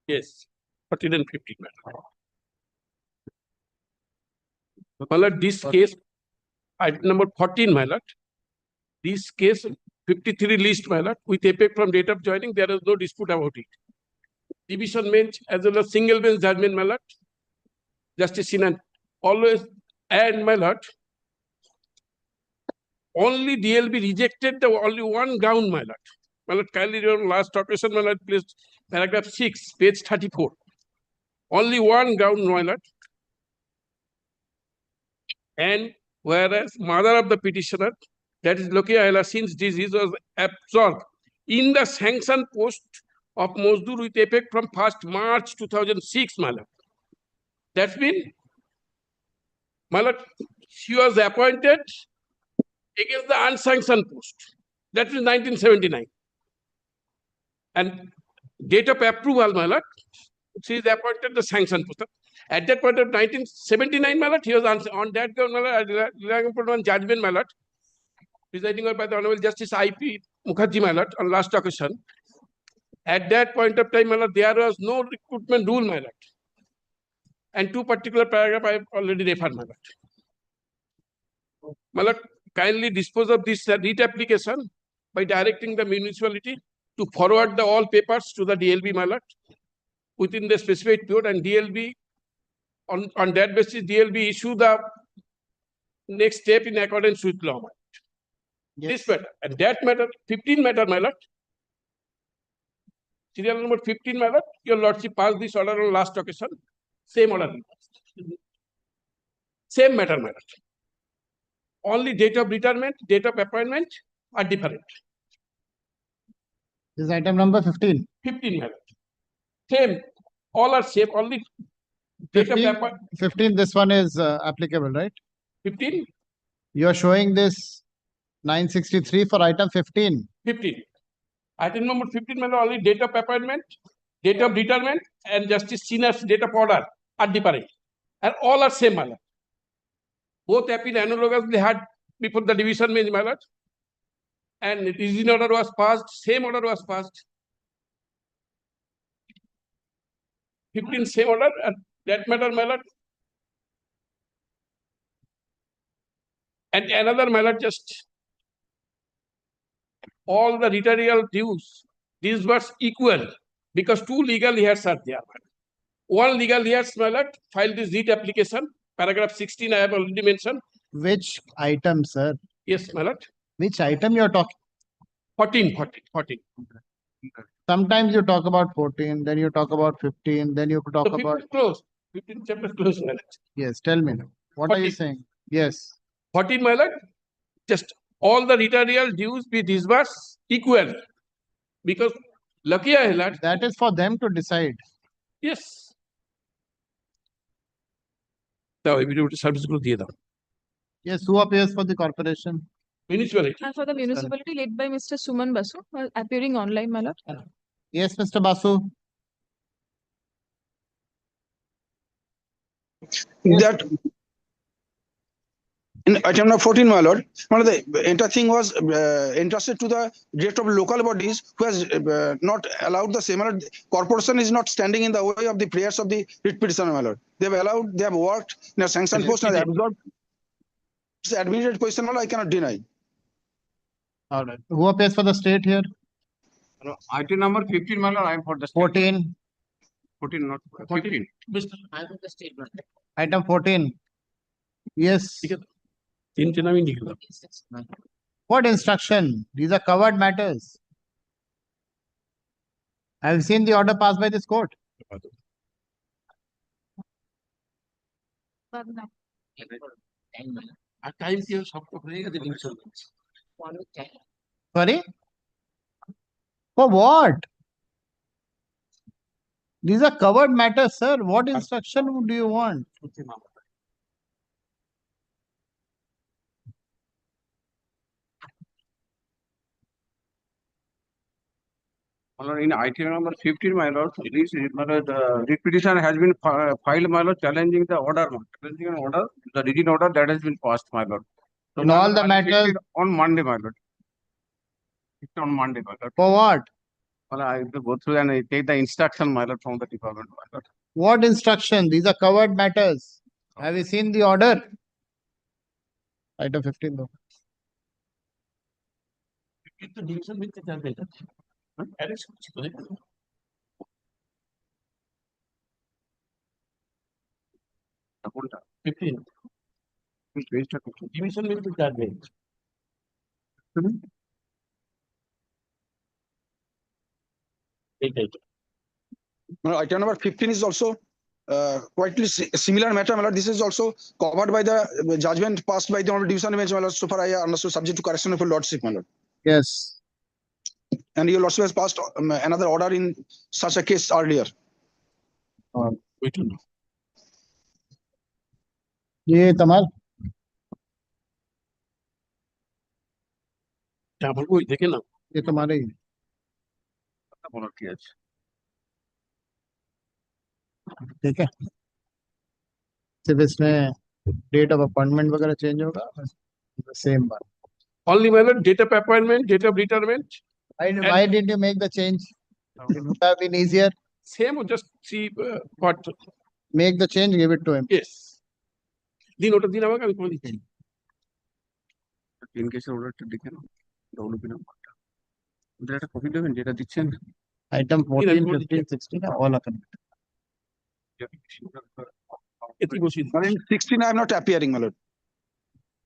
Yes, 14 and 15, my lord. My lord, this case, item number 14, my lord. This case, 53 list, my lord, with effect from date of joining, there is no dispute about it. Division bench as well as single bench judgment, my lord. Justice Sinan always, and my lord, only DLB rejected the only one ground, my lord. My lord, kindly your last occasion, my lord, please, paragraph 6, page 34. Only one ground, my lord. And whereas mother of the petitioner, that is Lokia Ayla, since disease was absorbed in the sanction post of Mozdur with effect from 1st March 2006, my lord. That's been, my lord, she was appointed against the unsanctioned post. That is 1979. And date of approval, my lord, she is appointed the sanctioned post. At that point of 1979, my lord, he was on that ground, my lord, relying upon one judgment, my lord, presiding over by the Honorable Justice I.P. Mukherjee, my lord, on last occasion. At that point of time, my lord, there was no recruitment rule, my lord. And two particular paragraphs I have already referred, my lord. My lord, kindly dispose of this writ application by directing the municipality to forward the all papers to the DLB, my lord, within the specified period, and DLB, on that basis, DLB issue the next step in accordance with law, my lord. Yes. This matter, and that matter, 15 matter, my lord. Serial number 15, my lord, your lordship passed this order on last occasion. Same order. Same matter, my lord. Only date of retirement, date of appointment are different. This is item number 15. 15, my lord. Same. All are same. Only date 15, of appointment. 15, this one is applicable, right? 15? You are showing this 963 for item 15. 15. Item number 15, my lord, only date of appointment, date of retirement, and Justice Sinner's date of order are different. And all are same, my lord. Both appeal analogously had before the division bench, my lord. And reason order was passed, same order was passed. 15 same order, and that matter, my lord. And another, my lord, just all the retail dues, these were equal because two legal heirs are there. One legal heirs, my lord, filed this writ application, paragraph 16, I have already mentioned. Which item, sir? Yes, my lord. Which item you are talking? 14. Sometimes you talk about 14, then you talk about 15, then you talk So about... close. 15 chapter close, my lord. Yes, tell me now. What 14. are you saying? Yes. 14, my lord, just all the retail dues be disbursed equal because lucky I lord. That is for them to decide. Yes. Now, if you service group diye dao. Yes, who appears for the corporation? Municipality. For the municipality led by Mr. Suman Basu, appearing online, my lord. Yes, Mr. Basu. That in item number 14, my lord, one of the entire thing was entrusted to the director of local bodies who has not allowed the same. Corporation is not standing in the way of the prayers of the writ petitioner, my lord. They have worked in a sanctioned post and absorbed. It's an admitted question, I cannot deny. All right. Who appears for the state here? Item number 15, my lord, I am for the state. 14. 14, not 15. I am the statement. Item 14. Yes. What instruction? These are covered matters. I have seen the order passed by this court. Sorry? For what? These are covered matters, sir. What instruction do you want? In item number 15, my lord, the writ petition has been filed, my lord, challenging the order. Challenging an order, the written order that has been passed, my lord. So In all the matters. On Monday, my lord. It's on Monday, my lord. For what? Well, I have to go through and I take the instruction, my lord, from the department, my lord. What instruction? These are covered matters. Have you seen the order? Item 15 though. কোনটা? 15. পেজটা কত? Division will be that way. Eight. Well, item number 15 is also quite similar matter, my lord. This is also covered by the judgment passed by the Honorable Division Bench, my lord. So far, I understood subject to correction of your lordship, my lord. Yes. And your lordship has passed another order in such a case earlier. Wait a minute. ये तमाल double বই দেখে না ये तुम्हारे ही বলার কি আছে? ठीक है सिर्फ इसमें डेट ऑफ अपॉइंटमेंट वगैरह चेंज होगा सेम बात only my lord, date of appointment, date of retirement, why did you make the change? It would have been easier. same or just see what, Make the change, give it to him. yes. দিন ওটা দিন আমাকে আমি তোমার দিচ্ছি। তিন কেসের অর্ডারটা দেখে নাও, ডব্লিউপি নাম্বারটা। ওদের একটা কপি দেবেন যেটা দিচ্ছেন। Item 14, 15, 16 are all are connected. এতে বসিয়ে But in 16, I am not appearing, my lord.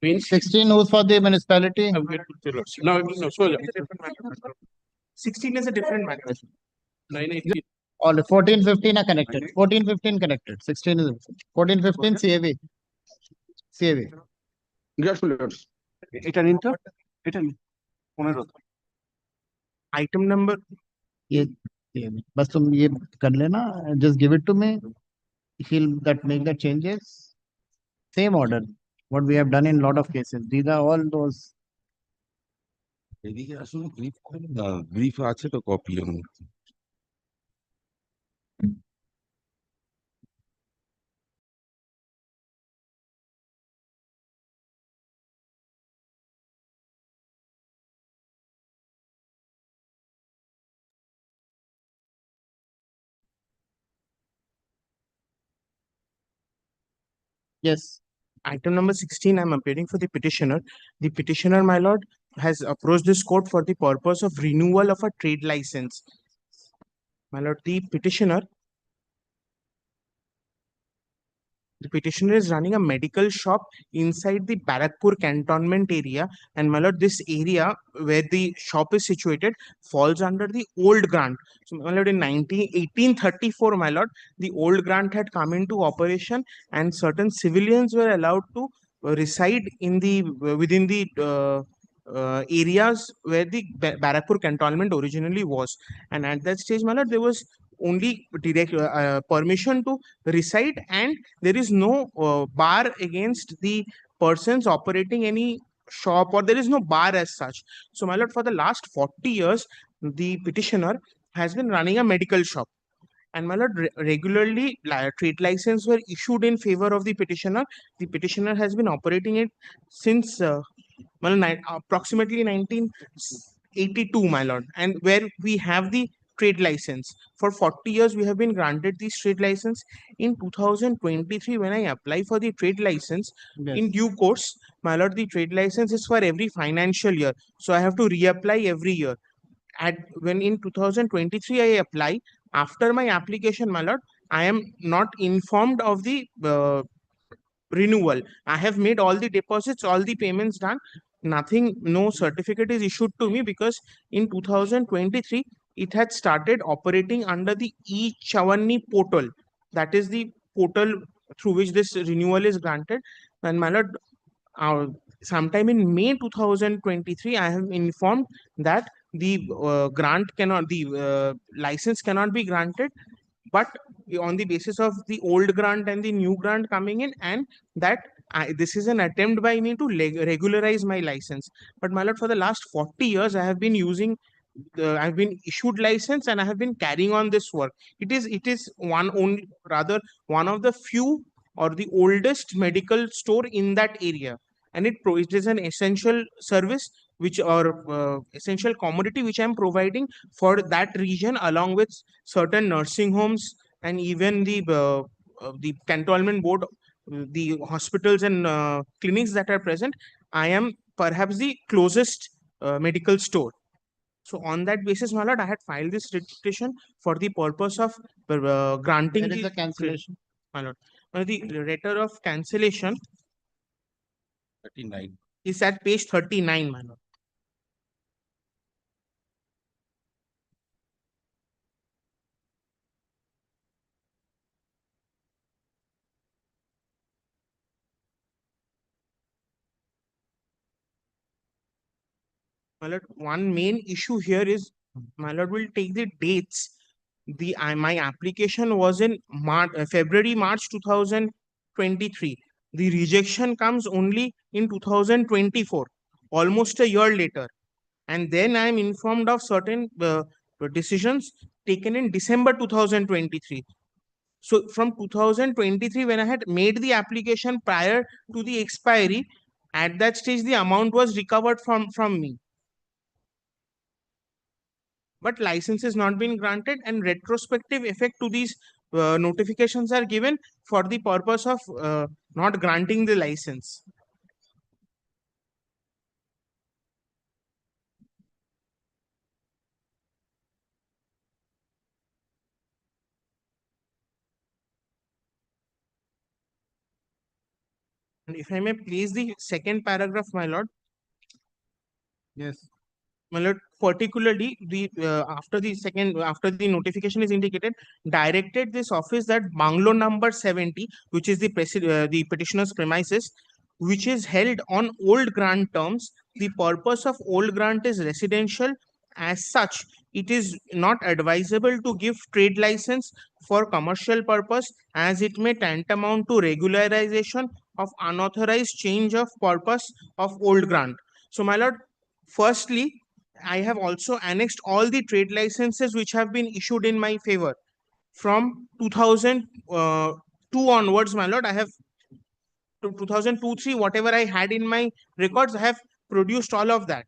means 16 who's for the municipality? no, so 16 is a different matter. 980. All 14, 15 are connected. 14, 15 connected. 16 is 14, 15 CAV. CAV. Grateful, lord. এটা নিন তো, এটা নিন 15। Item number ये बस तुम ये कर लेना. Just give it to me. He'll that make the changes. Same order. What we have done in lot of cases. These are all those. এদিকে আসলে ব্রিফ করে না, ব্রিফ আছে তো কপি এর মধ্যে। Yes. item number 16, I'm appearing for the petitioner. The petitioner, my lord, has approached this court for the purpose of renewal of a trade license. My lord, the petitioner is running a medical shop inside the Barakpur cantonment area, and my lord, this area where the shop is situated falls under the old grant. So my lord, in 1834, my lord, the old grant had come into operation, and certain civilians were allowed to reside in the within the areas where the Barakpur cantonment originally was. And at that stage, my lord, there was only direct permission to reside, and there is no bar against the persons operating any shop, or there is no bar as such. So my lord, for the last 40 years, the petitioner has been running a medical shop. And my lord, regularly trade license were issued in favor of the petitioner. The petitioner has been operating it since approximately 1982, my lord, and where we have the trade license. For 40 years, we have been granted this trade license. In 2023, when I apply for the trade license, Yes. in due course, my lord, the trade license is for every financial year. So I have to reapply every year. When in 2023 I apply, after my application, my lord, I am not informed of the renewal. I have made all the deposits, all the payments done. Nothing, no certificate is issued to me, because in 2023 it had started operating under the e-Chavanni portal. That is the portal through which this renewal is granted. And my lord, sometime in May 2023, I am informed that the license cannot be granted, but on the basis of the old grant and the new grant coming in, and that this is an attempt by me to regularize my license. But my lord, for the last 40 years, I have been using I've been issued license, and I have been carrying on this work. It is one of the few or the oldest medical store in that area, and it is an essential service which are essential commodity which I'm providing for that region, along with certain nursing homes and even the cantonment board, the hospitals and clinics that are present. I am perhaps the closest medical store. So on that basis, my lord, I had filed this writ petition for the purpose of granting Where is the cancellation? my lord. The letter of cancellation 39. is at page 39, my lord. My lord, one main issue here is, my lord will take the dates. My application was in February, March 2023. The rejection comes only in 2024, almost a year later. And then I am informed of certain decisions taken in December 2023. So from 2023, when I had made the application prior to the expiry, at that stage the amount was recovered from me. But license has not been granted, and retrospective effect to these notifications are given for the purpose of not granting the license. And if I may please the second paragraph, my lord. Yes. My lord, particularly the after the notification is indicated, directed this office that bungalow number 70, which is the petitioner's premises, which is held on old grant terms. The purpose of old grant is residential. As such, it is not advisable to give trade license for commercial purpose, as it may tantamount to regularization of unauthorized change of purpose of old grant. So, my lord, firstly, I have also annexed all the trade licenses which have been issued in my favor from 2002 onwards, my lord. I have 2002, 3, whatever I had in my records, I have produced all of that.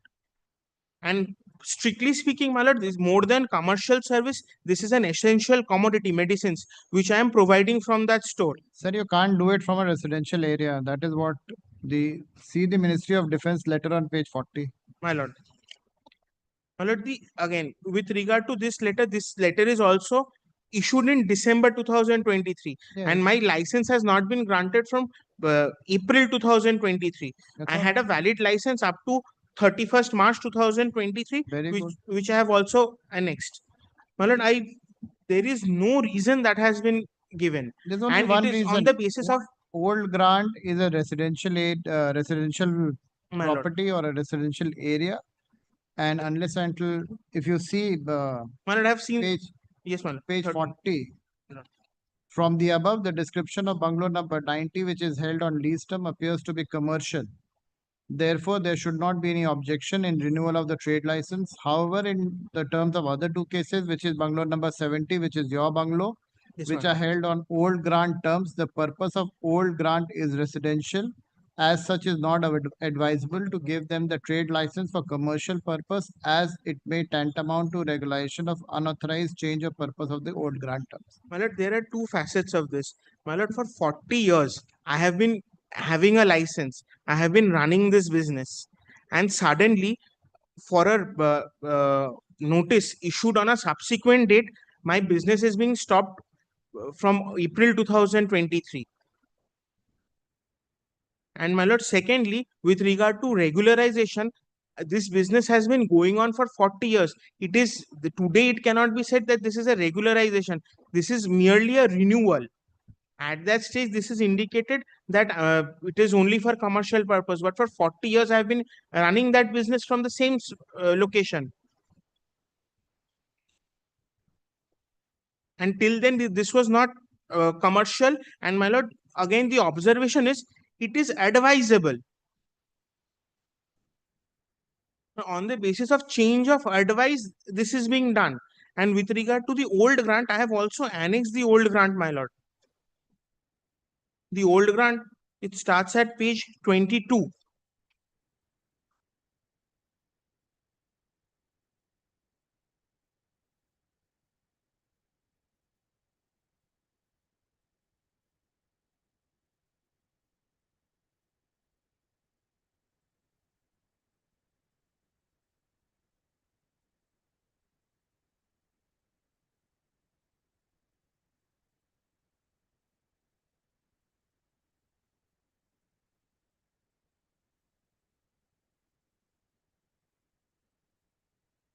And strictly speaking, my lord, this is more than commercial service. This is an essential commodity, medicines, which I am providing from that store. Sir, you can't do it from a residential area. That is what see the Ministry of Defense letter on page 40. My lord. My lord, again, with regard to this letter is also issued in December 2023, and Yes. my license has not been granted from April 2023. That's I all. had a valid license up to 31st March 2023, Very good. which I have also annexed. My lord, there is no reason that has been given, There's only and one it is on reason. the basis of, Old grant is a residential my lord. property or a residential area, and unless until if you see My lord, I have seen. page Yes, my lord. page 30. 40, No. from the above, the description of bungalow number 90, which is held on lease term, appears to be commercial. Therefore, there should not be any objection in renewal of the trade license. However, in the terms of other two cases, which is bungalow number 70, which is your bungalow, Yes, which my are lord. held on old grant terms, the purpose of old grant is residential. As such, is not advisable to give them the trade license for commercial purpose, as it may tantamount to regulation of unauthorized change of purpose of the old grant terms. My lord, there are two facets of this. My lord, for 40 years, I have been having a license. I have been running this business. And suddenly, for a notice issued on a subsequent date, my business is being stopped from April 2023. And my lord, secondly, with regard to regularization, this business has been going on for 40 years. Today it cannot be said that this is a regularization. This is merely a renewal. At that stage, this is indicated that it is only for commercial purpose. But for 40 years, I have been running that business from the same location. Until then, this was not commercial. And my lord, again, the observation is, it is advisable. On the basis of change of advice, this is being done. And with regard to the old grant, I have also annexed the old grant, my lord. The old grant, it starts at page 22.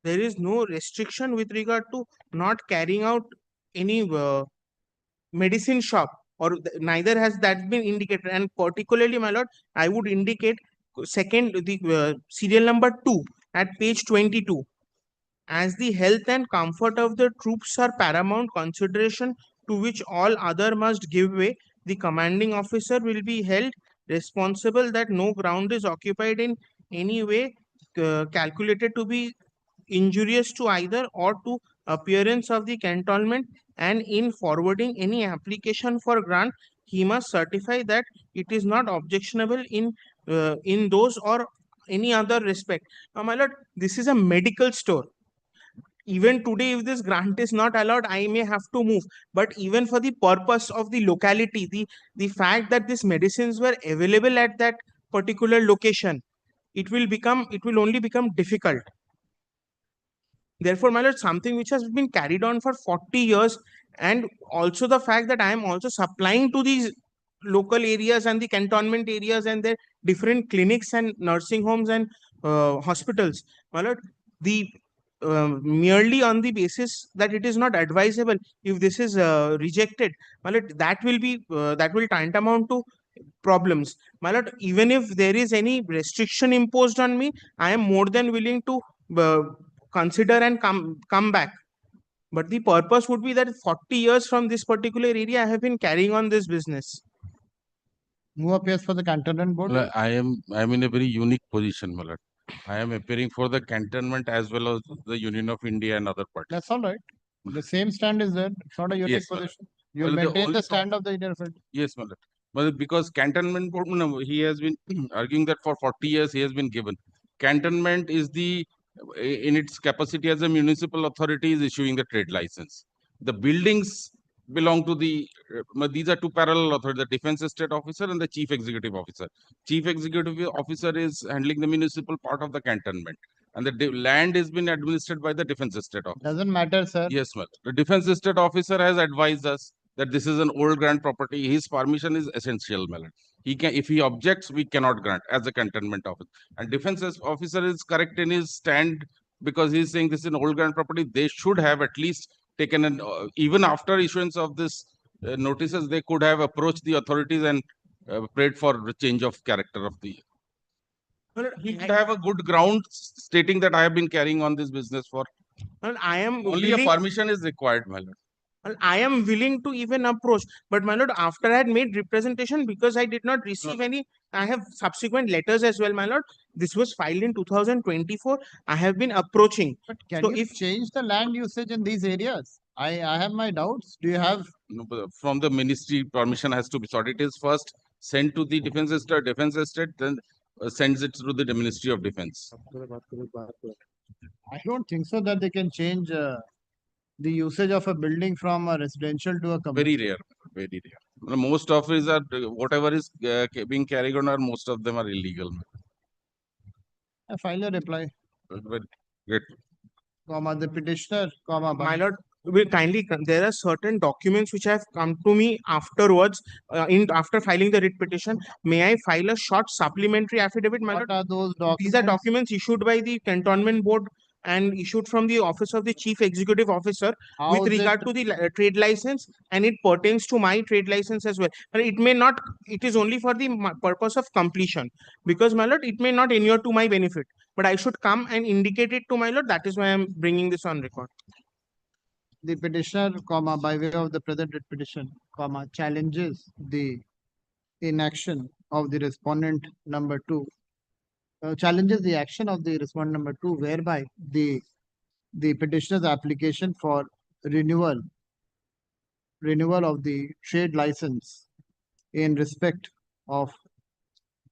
there is no restriction with regard to not carrying out any medicine shop, or neither has that been indicated. And particularly, my lord, I would indicate the serial number 2 at page 22. As the health and comfort of the troops are paramount consideration to which all other must give way, the commanding officer will be held responsible that no ground is occupied in any way calculated to be injurious to either or to appearance of the cantonment, and in forwarding any application for grant, he must certify that it is not objectionable in those or any other respect. Now, my lord, this is a medical store. Even today, if this grant is not allowed, I may have to move. But even for the purpose of the locality, the fact that these medicines were available at that particular location, it will only become difficult. Therefore, my lord, something which has been carried on for 40 years, and also the fact that I am also supplying to these local areas and the cantonment areas and their different clinics and nursing homes and hospitals, my lord, the merely on the basis that it is not advisable, if this is rejected, my lord, that will tantamount to problems. My lord, even if there is any restriction imposed on me, I am more than willing to uh, consider and come back. But the purpose would be that 40 years from this particular area, I have been carrying on this business. Who appears for the cantonment board? Well, I am in a very unique position, my lord. I am appearing for the cantonment as well as the Union of India and other parties. That's all right. The same stand is there. It's not a unique Yes, ma'am. position. You Well, the maintain only the stand of the Indian Federation. Yes, my lord. But because cantonment board, no, he has been arguing that for 40 years he has been given. Cantonment is in its capacity as a municipal authority, is issuing the trade license. The buildings belong to these are two parallel authorities, the defense estate officer and the chief executive officer. Chief executive officer is handling the municipal part of the cantonment, and the land is being administered by the defense estate officer. Doesn't matter, sir. Yes, ma'am. The defense estate officer has advised us that this is an old grant property. His permission is essential, my lord. If he objects, we cannot grant as a cantonment officer. And defense officer is correct in his stand, because he is saying this is an old grant property. They should have at least taken even after issuance of this notices, they could have approached the authorities and prayed for the change of character of the. Well, He should have a good ground stating that I have been carrying on this business for. well, I am Only willing, a permission is required, my lord. well, I am willing to even approach. But my lord, after I had made representation, because I did not receive any, I have subsequent letters as well, my lord. This was filed in 2024. I have been approaching. But can So you if change the land usage in these areas? I have my doubts. Do you have? No, but from the ministry, permission has to be sought. It is first sent to the defense estate, then sends it through the Ministry of Defense. I don't think so that they can change the usage of a building from a residential to a commercial. Very rare, very rare. Most of it are whatever is being carried on, most of them are illegal. I file a reply, Very great. comma, the petitioner, comma, my by lord, will kindly, there are certain documents which have come to me afterwards, after filing the writ petition. May I file a short supplementary affidavit, my lord? what are those documents? These are documents issued by the cantonment board and issued from the office of the chief executive officer How with is regard it- to the trade license, and it pertains to my trade license as well. But it may not, it is only for the purpose of completion, because my lord, it may not inure to my benefit, but I should come and indicate it to my lord. That is why I am bringing this on record. the petitioner, comma, by way of the present writ petition, comma, challenges the inaction of the respondent number 2, challenges the action of the respondent number 2, whereby the petitioner's application for renewal of the trade license in respect of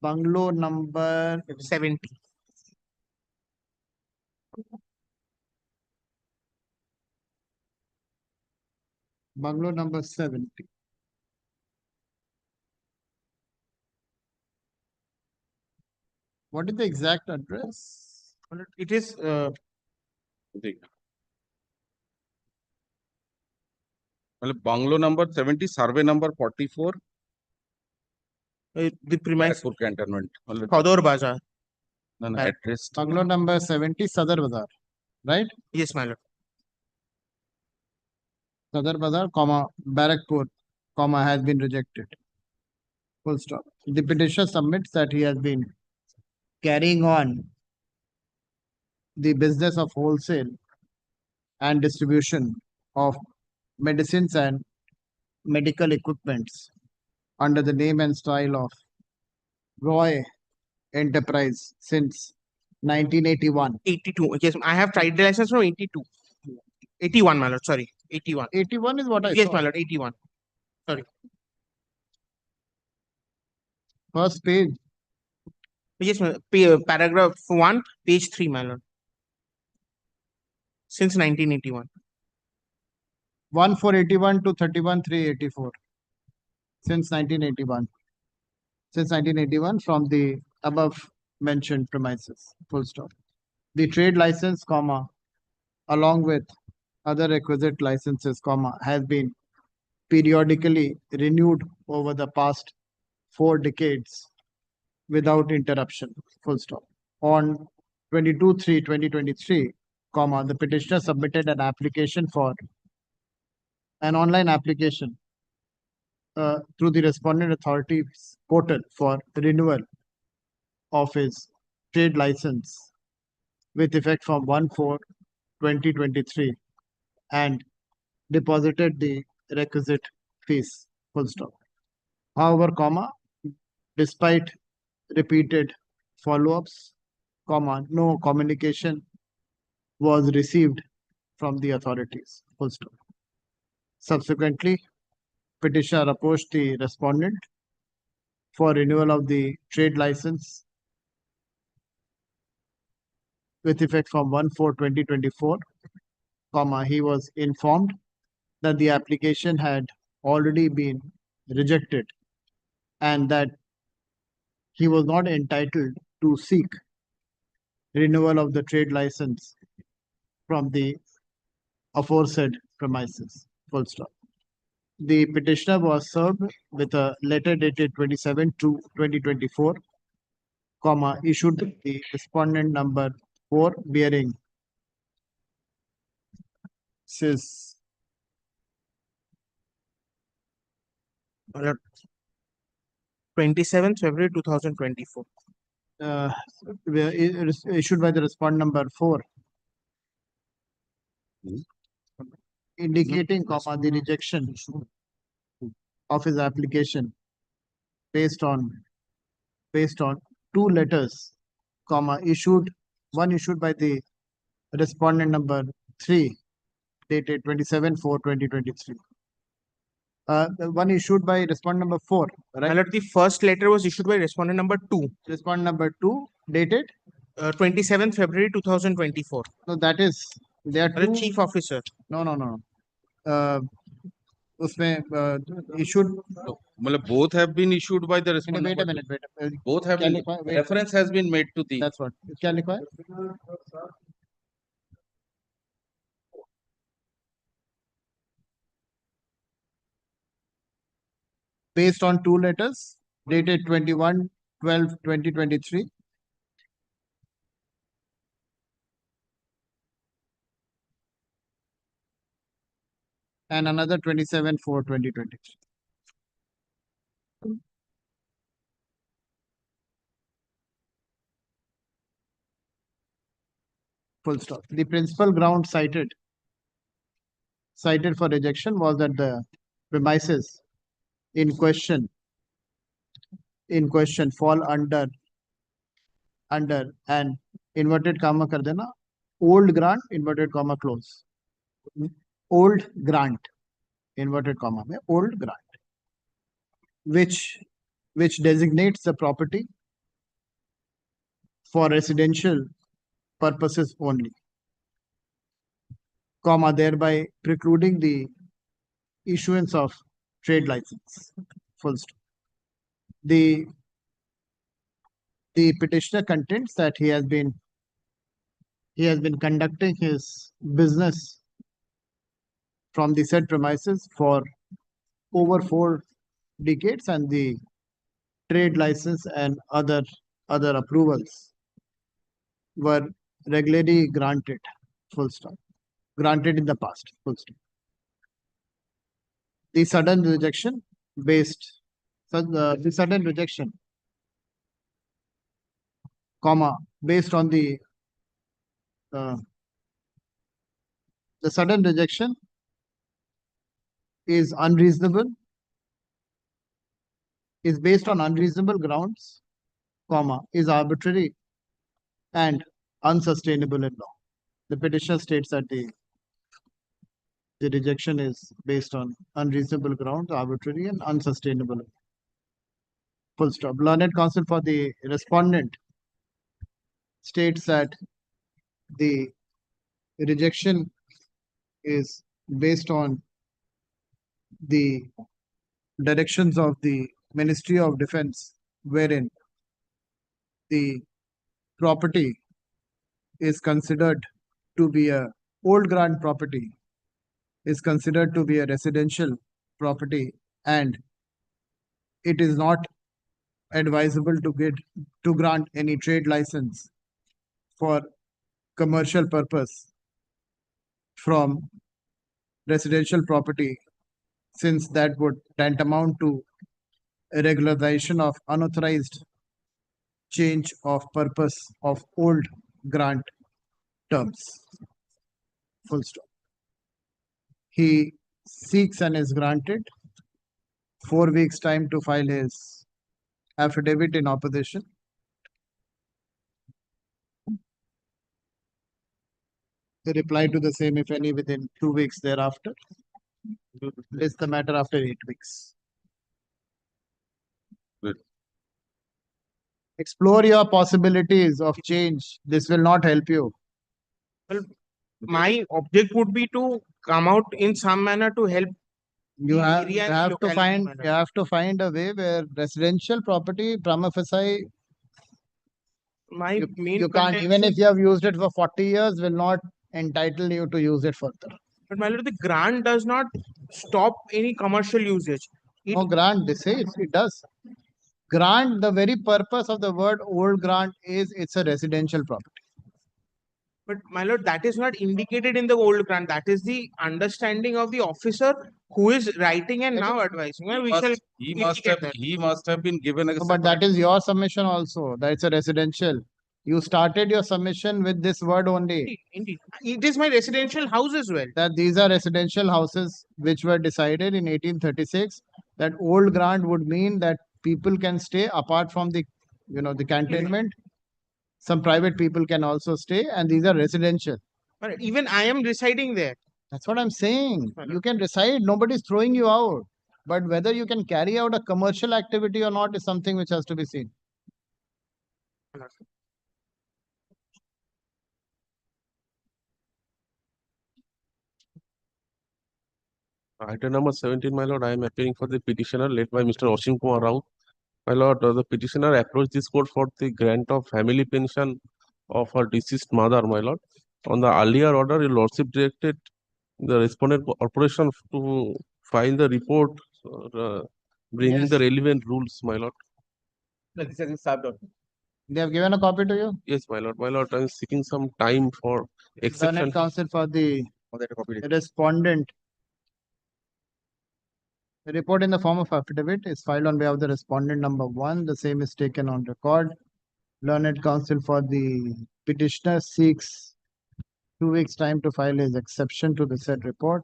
bungalow number 70. bungalow number 70. What is the exact address? My lord, it is Bungalow number 70, survey number 44, the premise Barakpur cantonment. Khodor Bazaar. Address. Bungalow number 70, Sadar Bazaar. right? Yes, my lord. Sadar Bazar, Barakpur, has been rejected. Full stop. The petitioner submits that he has been carrying on the business of wholesale and distribution of medicines and medical equipments under the name and style of Roy Enterprise since 1981. 82. Yes, I have tried the license from 82. 81, my lord. Sorry, 81. 81 is what I Yes, saw. my lord. 81. First page. Yes, my lord. Paragraph 1, page 3, my lord. Since 1981. 1481 to 31384. Since 1981. Since 1981 from the above mentioned premises. Full stop. The trade license, comma, along with other requisite licenses, comma, has been periodically renewed over the past 4 decades without interruption. Full stop. On 22/3/2023, comma, the petitioner submitted an application for an online application through the respondent authority's portal for renewal of his trade license with effect from 1/4/2023 and deposited the requisite fees. Full stop. However, comma, despite repeated follow-ups, comma, no communication was received from the authorities. Full stop. Subsequently, petitioner approached the respondent for renewal of the trade license with effect from 1/4/2024, comma, he was informed that the application had already been rejected and that he was not entitled to seek renewal of the trade license from the aforesaid premises. Full stop. The petitioner was served with a letter dated 27/2/2024, comma, issued by the respondent number 4 bearing says My lord. 27th February 2024. issued by the respondent number 4 indicating, comma, the rejection of his application based on 2 letters, comma, one issued by the respondent number 3 dated 27/4/2023. One issued by respondent number 4, My right? lord, the first letter was issued by respondent number 2, Respondent number 2 dated. 27th February 2024. No, that is there are My lord, two. chief officer. No. उसमें issued. मतलब both have been issued by the Wait a respondent. minute. Both have क्या been, लिखा है? Wait. reference has been made to the. That's what. क्या लिखा है? Based on 2 letters dated 21/12/2023 and another 27/4/2023. Full stop. The principal ground cited for rejection was that the premises in question fall under an inverted comma कर देना old grant inverted comma close. Old grant inverted comma में old grant which designates the property for residential purposes only, comma, thereby precluding the issuance of trade license. Full stop. The petitioner contends that he has been conducting his business from the said premises for over 4 decades and the trade license and other approvals were regularly granted. full stop. Granted in the past, full stop. The sudden rejection based, the sudden rejection, comma, based on the sudden rejection is unreasonable, is based on unreasonable grounds, comma, is arbitrary and unsustainable in law. The petitioner states that the rejection is based on unreasonable grounds, arbitrary and unsustainable. Full stop. Learned counsel for the respondent states that the rejection is based on the directions of the Ministry of Defense, wherein the property is considered to be a old grant property, is considered to be a residential property, and it is not advisable to grant any trade license for commercial purpose from residential property, since that would tantamount to a regularization of unauthorized change of purpose of old grant terms. Full stop. He seeks and is granted 4 weeks time to file his affidavit in opposition. The reply to the same, if any, within 2 weeks thereafter. List the matter after 8 weeks. Good. Explore your possibilities of change. This will not help you. My object would be to come out in some manner to help. You The have, area and locality matter. you have to find a way where residential property, prima facie, My main you can't, even if contention- you have used it for 40 years, will not entitle you to use it further. But my lord, the grant does not stop any commercial usage. It- No, grant, they say it does. Grant, the very purpose of the word old grant is it's a residential property. But my lord, that is not indicated in the old grant. That is the understanding of the officer who is writing and That now advising. Well, we shall indicate that. He must have been given a. No, but that is your submission also, that it's a residential. You started your submission with this word only, Indeed. It is my residential house as well. that these are residential houses which were decided in 1836. That old grant would mean that people can stay apart from the, the cantonment. Some private people can also stay, and these are residential. But even I am residing there. That's what I'm saying. You can reside, nobody's throwing you out. But whether you can carry out a commercial activity or not is something which has to be seen. Item number 17, my lord, I am appearing for the petitioner led by Mr. Osim Kumar Rao. My lord, the petitioner approached this court for the grant of family pension of her deceased mother, my lord. On the earlier order, your lordship directed the respondent corporation to file the report bringing the relevant rules, my lord. This has been served out. They have given a copy to you? Yes, my lord. My lord, I am seeking some time for exception. Learned counsel for the For that copy. respondent. The report in the form of affidavit is filed on behalf of the respondent number 1. The same is taken on record. Learned counsel for the petitioner seeks 2 weeks time to file his exception to the said report.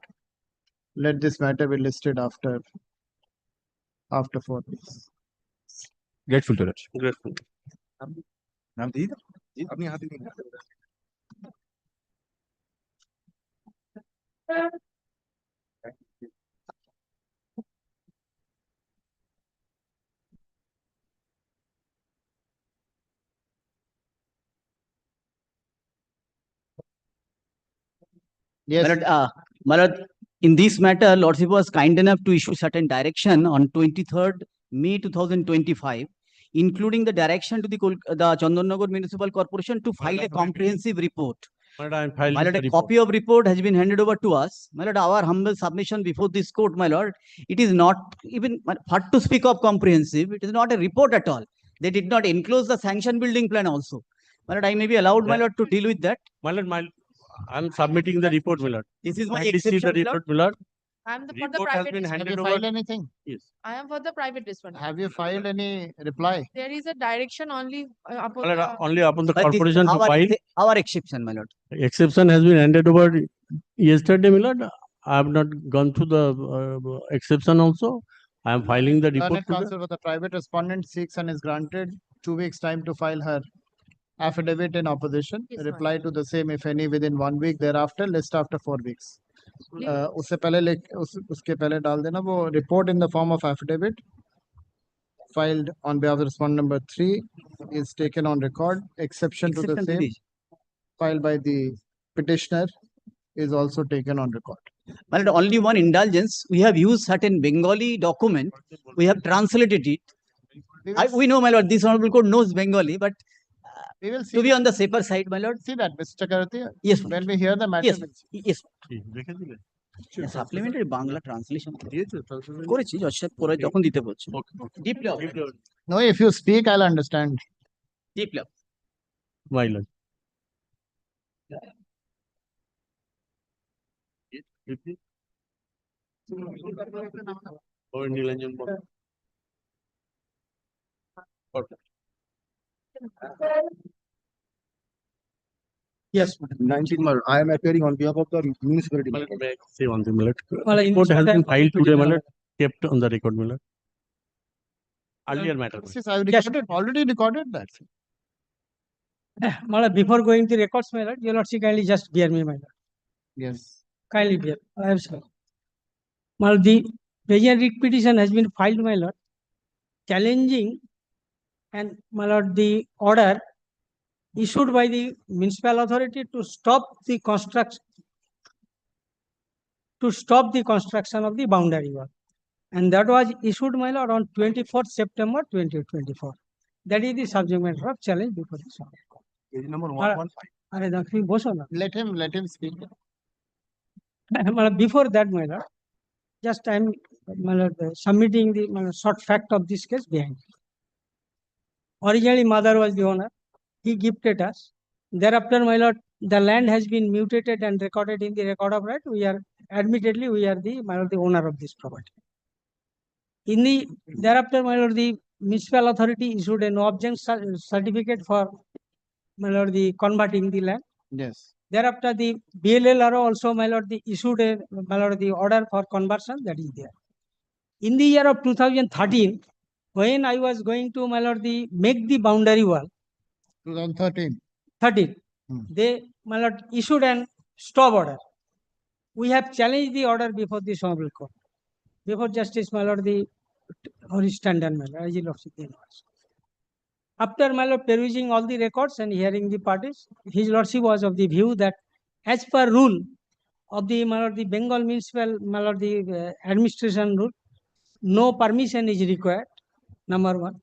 Let this matter be listed after 4 weeks. Grateful to that. Grateful. नाम दीजिए जी अपने हाथ में Yes. My lord, in this matter, Lordship was kind enough to issue certain direction on 23rd May 2025, including the direction to the Chandanagar Municipal Corporation to file a comprehensive report. My lord, I am filing My lord, the a report. copy of report has been handed over to us. My lord, our humble submission before this court, my lord, it is not even hard to speak of comprehensive. It is not a report at all. They did not enclose the sanction building plan also. My lord, I may be allowed, my lord, to deal with that. My lord, I'm submitting the report, my lord. This is my Kindly see the exception, my lord. report, my lord. I am for the Report has private been Have handed you over. filed anything? Yes. I am for the private respondent. Have you filed any reply? There is a direction only upon My lord, the only upon the But this is corporation to file. our exception, my lord. Exception has been handed over yesterday, my lord. I have not gone through the exception also. I am filing the report Learned today. counsel for the private respondent seeks and is granted 2 weeks time to file her affidavit in opposition. Yes, ma'am. Reply to the same if any within 1 week thereafter, list after 4 weeks. उससे पहले उसके पहले डाल देना वो report in the form of affidavit filed on behalf of respondent number 3 is taken on record. Exception to the Exception to same this. filed by the petitioner is also taken on record. My lord, only one indulgence. We have used certain Bengali document. We have translated it. We know, my lord, this honorable court knows Bengali, but We will to see be on the safer side, my lord. that, Mr. Chakravarti. Yes, my When lord. we hear the matter, Yes, we'll see. yes. দেখে দিলে? Supplementary Bangla translation দিয়েছে, translation? করেছি জজ সাহেব পরে যখন দিতে বলছে Okay, okay. Deeply No, if you speak, I'll understand. Deeply My lord. Or Nilanjan Bhatt. Okay. Yes, 19 Mal. I am appearing on behalf of the municipality. My lord, may I say one thing, my lord? Well, in Report this has matter, been filed today, my petitioner- lord, kept on the record, my lord. Earlier matter. Yes, I've Yes. already recorded that. Mala, before going to records, my lord, your lordship kindly just bear me, my lord. Yes. Kindly bear. I am sorry. Mala, the present writ petition has been filed, my lord, challenging and, my lord, the order issued by the municipal authority to stop the construction of the boundary wall. And that was issued, my lord, on 24th September 2024. That is the subject matter of challenge before the Supreme Court. Page number Mala- 115. अरे देखिए बसो ना Let him speak. मतलब before that, my lord, just I am submitting the short fact of this case behind. Originally, mother was the owner. He gifted us. Thereafter, my lord, the land has been mutated and recorded in the record of right. We are admittedly the owner of this property. Thereafter, my lord, the municipal authority issued a no objection certificate for, my lord, the converting the land. Yes. Thereafter, the BLLRO also, my lord, the issued a, my lord, the order for conversion that is there. In the year of 2013, when I was going to, my lord, the make the boundary wall, 2013. 13, Hmm. they, my lord, issued an stop order. We have challenged the order before the Honorable Court, before Justice, my lord, the Honorable Tandon, my lord, Agil of the University. After, my lord, perusing all the records and hearing the parties, his lordship was of the view that as per rule of the, my lord, the Bengal municipal, my lord, the administration rule, no permission is required, number one.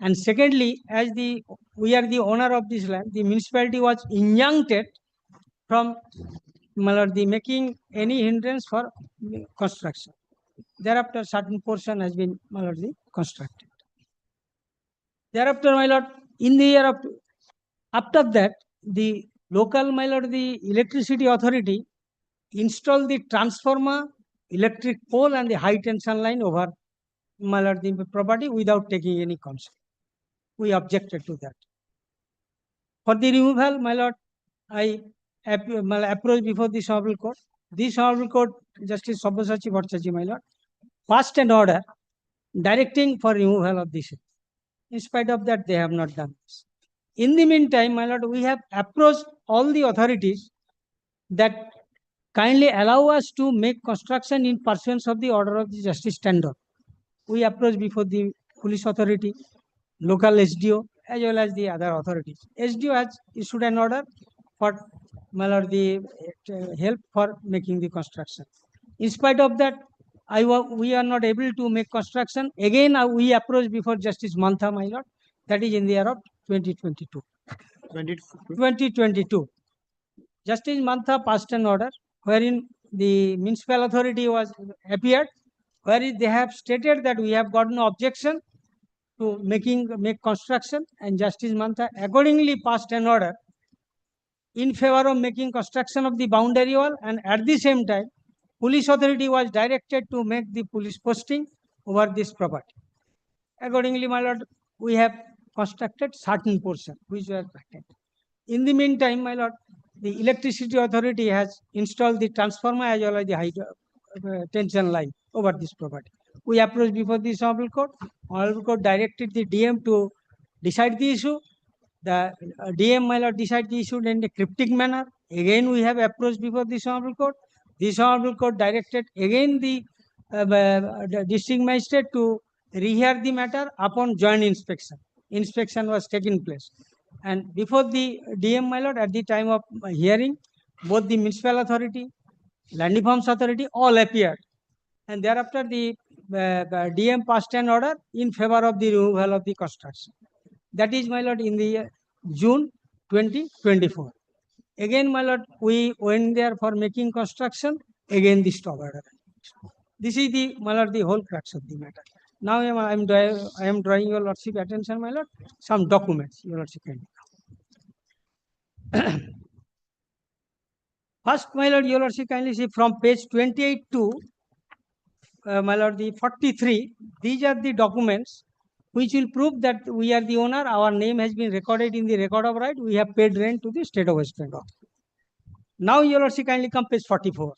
And secondly, as we are the owner of this land, the municipality was injuncted from, my lord, the making any hindrance for construction. Thereafter, certain portion has been, my lord, the constructed. Thereafter, my lord, in the year of, after that, the local, my lord, the electricity authority installed the transformer, electric pole and the high tension line over, my lord, the property without taking any consent. We objected to that. For the removal, my lord, I approached before this Honorable Court. This Honorable Court, Justice Sabyasachi Bhattacharya, my lord, passed an order directing for removal of this. In spite of that, they have not done this. In the meantime, my lord, we have approached all the authorities that kindly allow us to make construction in pursuance of the order of the Justice Tandon. We approached before the police authority, local SDO, as well as the other authorities. SDO has issued an order for, my lord, the help for making the construction. In spite of that, we are not able to make construction. Again, we approached before Justice Mantha, my lord, that is in the year of 2022. 2022. Justice Mantha passed an order wherein the municipal authority was appeared, wherein they have stated that we have got no objection to make construction, and Justice Mantha accordingly passed an order in favor of making construction of the boundary wall, and at the same time, police authority was directed to make the police posting over this property. Accordingly, my lord, we have constructed certain portion which were vacant. In the meantime, my lord, the electricity authority has installed the transformer as well as the high tension line over this property. We approached before this Honorable Court. Honorable Court directed the DM to decide the issue. The DM, my lord, decide the issue in a cryptic manner. Again, we have approached before this Honorable Court. This Honorable Court directed again the district magistrate to rehear the matter upon joint inspection. Inspection was taken place. And before the DM, my lord, at the time of hearing, both the municipal authority, land reforms authority, all appeared. And thereafter, the DM passed an order in favor of the removal of the construction. That is, my lord, in the June 2024. Again, my lord, we went there for making construction. Again, the stop order. This is the, my lord, the whole crux of the matter. Now I am drawing your lordship attention, my lord, some documents, your lordship. First, my lord, your lordship, kindly see from page 28 to my lord, the 43. These are the documents which will prove that we are the owner. Our name has been recorded in the record of right. We have paid rent to the state of West Bengal. Now, your lordship, kindly come page 44.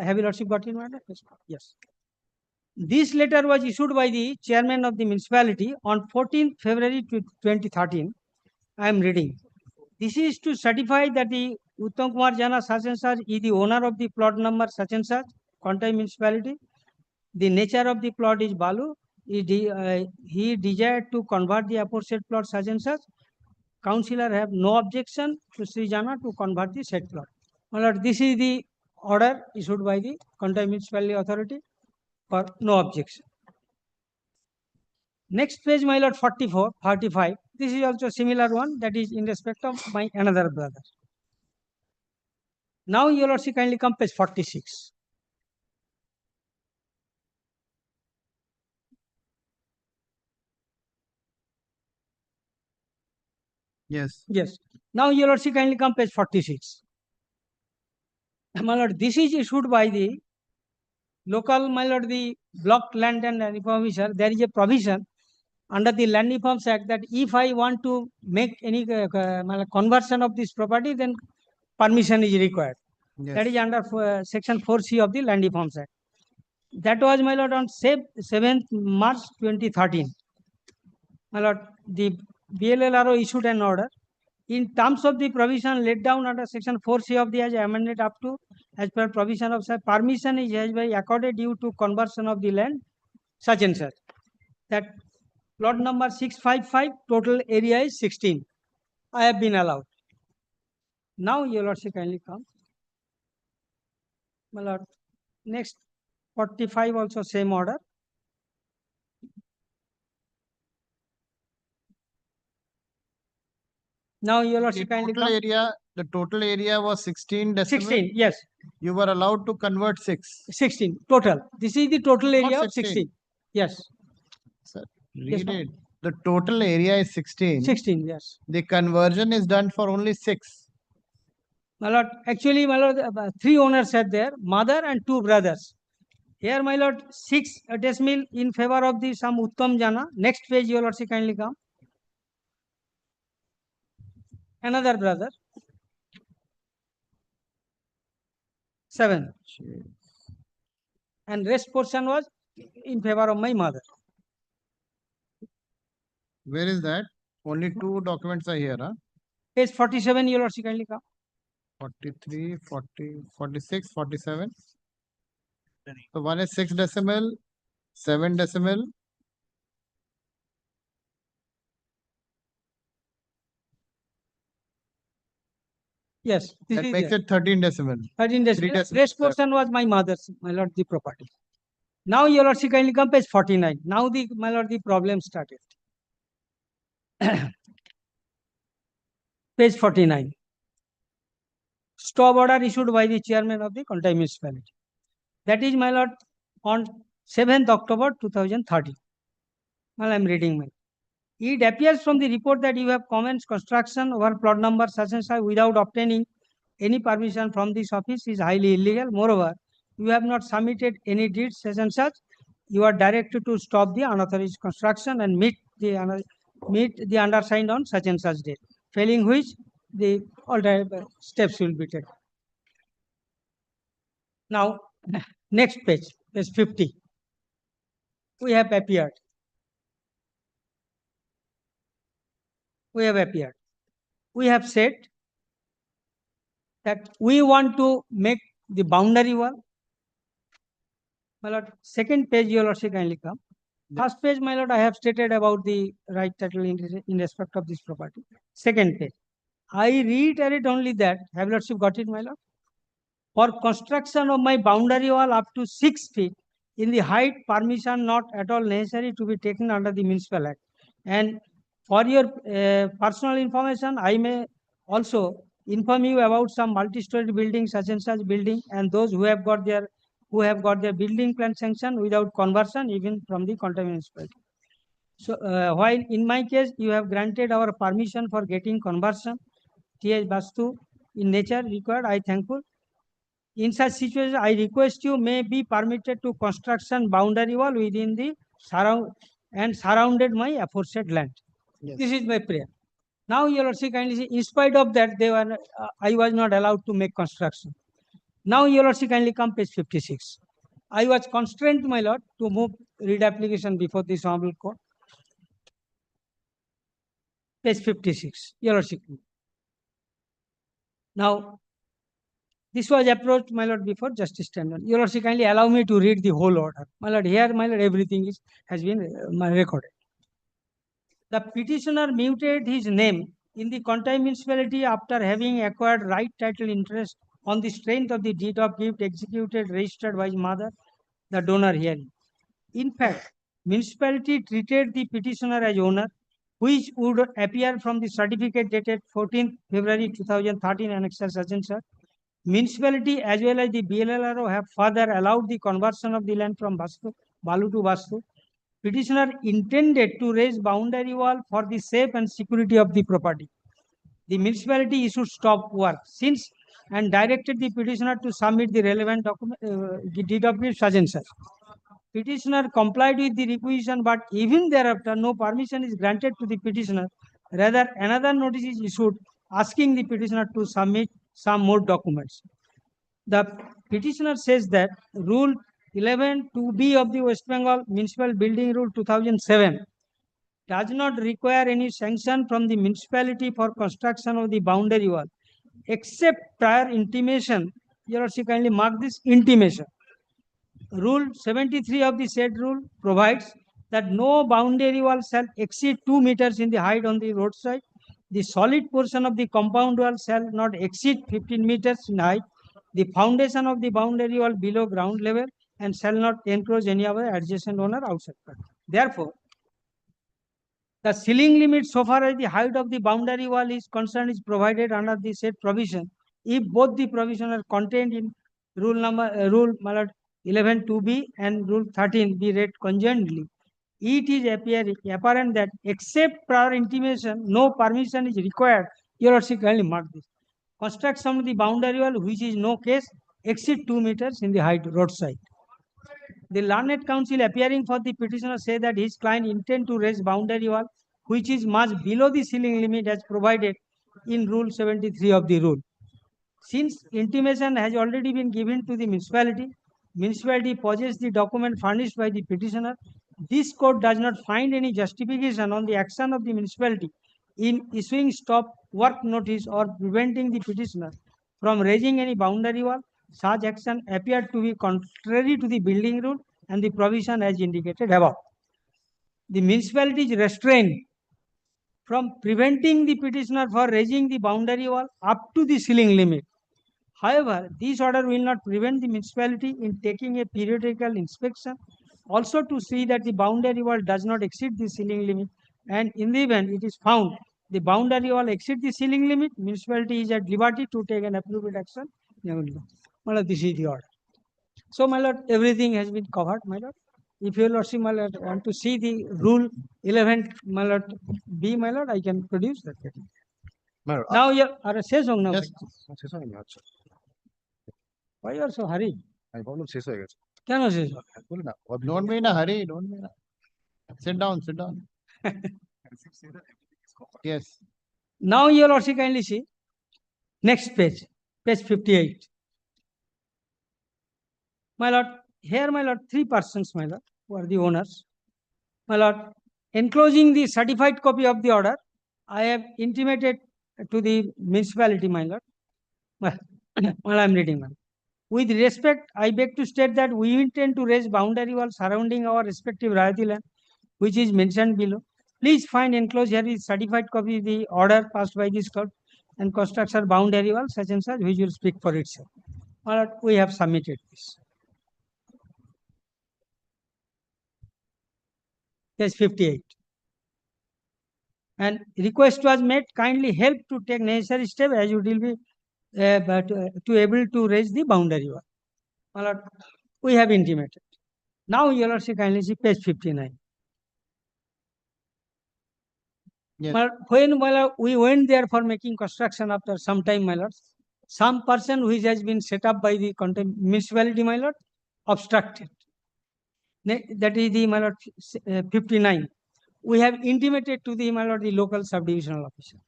Have your lordship got in order? Yes. This letter was issued by the chairman of the municipality on 14th February 2013. I am reading. This is to certify that the Uttam Kumar Jana such and such is the owner of the plot number such and such, Kontai municipality. The nature of the plot is Balu. He desired to convert the aforesaid plot such and such. Councillor have no objection to Sri Jana to convert the said plot. My lord, this is the order issued by the Kontai municipality authority for no objection. Next page, my lord, 44, 45. This is also similar one, that is in respect of my another brother. Now, your lordship, kindly come page 46. Yes. Yes. Now, your lordship, kindly come page 46. My lord, this is issued by the local, my lord, the block land and reform officer. There is a provision under the Land Reforms Act that if I want to make any conversion of this property, then permission is required. Yes. That is under section 4C of the Land Reforms Act. That was, my lord, on 7th March 2013. My lord, the BLLRO issued an order. In terms of the provision laid down under section 4C of the as amended up to as per provision of permission is hereby accorded due to conversion of the land such and such. That plot number 655, total area is 16. I have been allowed. Now, your lordship, kindly come. My lord, next 45 also same order. Now, your lordship, kindly come. The total area was 16 decibel. 16, yes. You were allowed to convert 6. 16, total. This is the total area of 16. 16. Yes. Sir, Yes, read ma'am. it. The total area is 16. 16, yes. The conversion is done for only 6. My lord, actually, my lord, 3 owners are there, mother and 2 brothers. Here, my lord, 6 decimal in favor of the some Uttam Jana. Next page, your lordship, kindly come. Another brother. 7. And rest portion was in favor of my mother. Where is that? Only 2 documents are here, huh? Page 47, your lordship, kindly come. 43, 40, 46, 47. So one is 6 decimal, 7 decimal. Yes, this That is makes there. it 13 decimal. 13 decimal. 3 decimal. Rest portion was my mother's, my lord, the property. Now, your lordship, kindly come page 49. Now, my lord, the problem started. Page 49. Stop order issued by the chairman of the Kontai municipality. That is, my lord, on 7th October 2013. Well, I am reading my. It appears from the report that you have commenced construction over plot number such and such without obtaining any permission from this office is highly illegal. Moreover, you have not submitted any deeds such and such. You are directed to stop the unauthorized construction and meet the undersigned on such and such date. Failing which, the alternate steps will be taken. Now, next page 50. We have appeared. We have said that we want to make the boundary wall. My lord, second page, your lordship kindly come. First page, my lord, I have stated about the right title in respect of this property. Second page, I reiterate only that, have lordship got it, my lord? For construction of my boundary wall up to 6 feet in the height, permission not at all necessary to be taken under the Municipal Act. And for your personal information, I may also inform you about some multi-story buildings, such and such building, and those who have got their building plan sanction without conversion, even from the contaminated municipality. So, while in my case, you have granted our permission for getting conversion, TH Vastu in nature required, I thankful. In such situation, I request you may be permitted to construction boundary wall within the surrounded my aforesaid land. Yes. This is my prayer. Now, your lordship kindly see, in spite of that, I was not allowed to make construction. Now, your lordship kindly come page 56. I was constrained, my lord, to move read application before this honorable court. Page 56, your lordship. Now, this was approached, my lord, before Justice Tandon. Your lordship kindly allow me to read the whole order. My lord, here, my lord, everything has been recorded. The petitioner muted his name in the contained municipality after having acquired right title interest on the strength of the deed of gift executed registered by his mother, the donor herein. In fact, municipality treated the petitioner as owner, which would appear from the certificate dated 14th February 2013 annexure such and such. Municipality as well as the BLLRO have further allowed the conversion of the land from Balu to Vastu. Petitioner intended to raise boundary wall for the safe and security of the property. The municipality issued stop work since and directed the petitioner to submit the relevant document, deed of gift such and such. Petitioner complied with the requisition, but even thereafter, no permission is granted to the petitioner. Rather, another notice is issued asking the petitioner to submit some more documents. The petitioner says that Rule 11(2)(b) of the West Bengal Municipal Building Rule 2007 does not require any sanction from the municipality for construction of the boundary wall, except prior intimation. Your lordship kindly mark this intimation. Rule 73 of the said rule provides that no boundary wall shall exceed 2 meters in the height on the roadside. The solid portion of the compound wall shall not exceed 15 meters in height. The foundation of the boundary wall below ground level and shall not encroach any other adjacent owner outside. Therefore, the ceiling limit so far as the height of the boundary wall is concerned is provided under the said provision. If both the provisions are contained in rule 11(2)(b) and rule 13 be read conjointly, it is apparent that except prior intimation, no permission is required. Your lordship kindly mark this. Construction of the boundary wall, which is no case, exceed 2 meters in the height roadside. The learned counsel appearing for the petitioner say that his client intend to raise boundary wall, which is much below the ceiling limit as provided in Rule 73 of the rule. Since intimation has already been given to the municipality possesses the document furnished by the petitioner. This court does not find any justification on the action of the municipality in issuing stop work notice or preventing the petitioner from raising any boundary wall. Such action appeared to be contrary to the building rule and the provision as indicated above. The municipality is restrained from preventing the petitioner for raising the boundary wall up to the ceiling limit. However, this order will not prevent the municipality in taking a periodical inspection, also to see that the boundary wall does not exceed the ceiling limit, and in the event it is found the boundary wall exceed the ceiling limit, municipality is at liberty to take an appropriate action. My lord, this is the order. So, my lord, everything has been covered, my lord. If your lordship, my lord, want to see the rule 11, my lord, B, my lord, I can produce that. Now you are a says now. Yes. Why you are so hurried? কেন শেষ হবে? Don't be in a hurry. Don't be in a... Sit down. Sit down. Yes. Now your lordship kindly see next page, page 58. My lord, here my lord, 3 persons, my lord, who are the owners. My lord, enclosing the certified copy of the order, I have intimated to the municipality, my lord. Well, I am reading, my lord. With respect, I beg to state that we intend to raise boundary wall surrounding our respective royalty land, which is mentioned below. Please find enclosed here is certified copy of the order passed by this court and construction boundary wall such and such, which will speak for itself. My lord, we have submitted this. Page 58. And request was made, kindly help to take necessary step as you will be to able to raise the boundary wall. My lord, we have intimated. Now your lordship kindly see page 59. Yes. My lord, when my lord, we went there for making construction after some time, my lord, some person which has been set up by the municipality, my lord, obstructed. That is the, my lord, 59. We have intimated to the, my lord, the local subdivisional officer.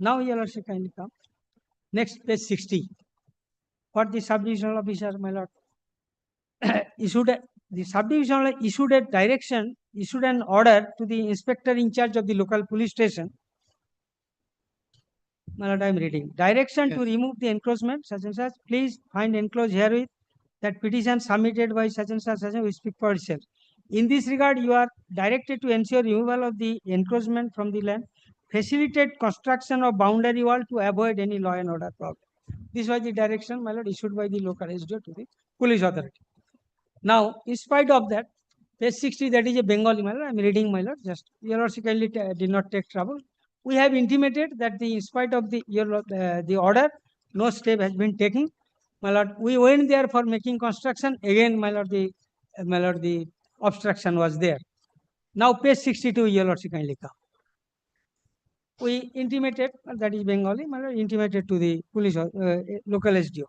Now your lordship kindly come. Next page 60. What the subdivisional officer, my lord, the subdivisional issued a direction, issued an order to the inspector in charge of the local police station. My lord, I am reading. Direction to Yes. remove the encroachment, such and such. Please find enclosed herewith that petition submitted by such and such, will speak for itself. In this regard, you are directed to ensure removal of the encroachment from the land, facilitate construction of boundary wall to avoid any law and order problem. This was the direction, my lord, issued by the local SDO to the police authority. Now, in spite of that, page 60, that is a Bengali, my lord, I am reading, my lord, just your lordship kindly did not take trouble. We have intimated that in spite of the the order, no step has been taken. My lord, we went there for making construction. Again, my lord, the obstruction was there. Now, page 62, your lordship kindly come. We intimated, that is Bengali, my lord, intimated to the police local SDO.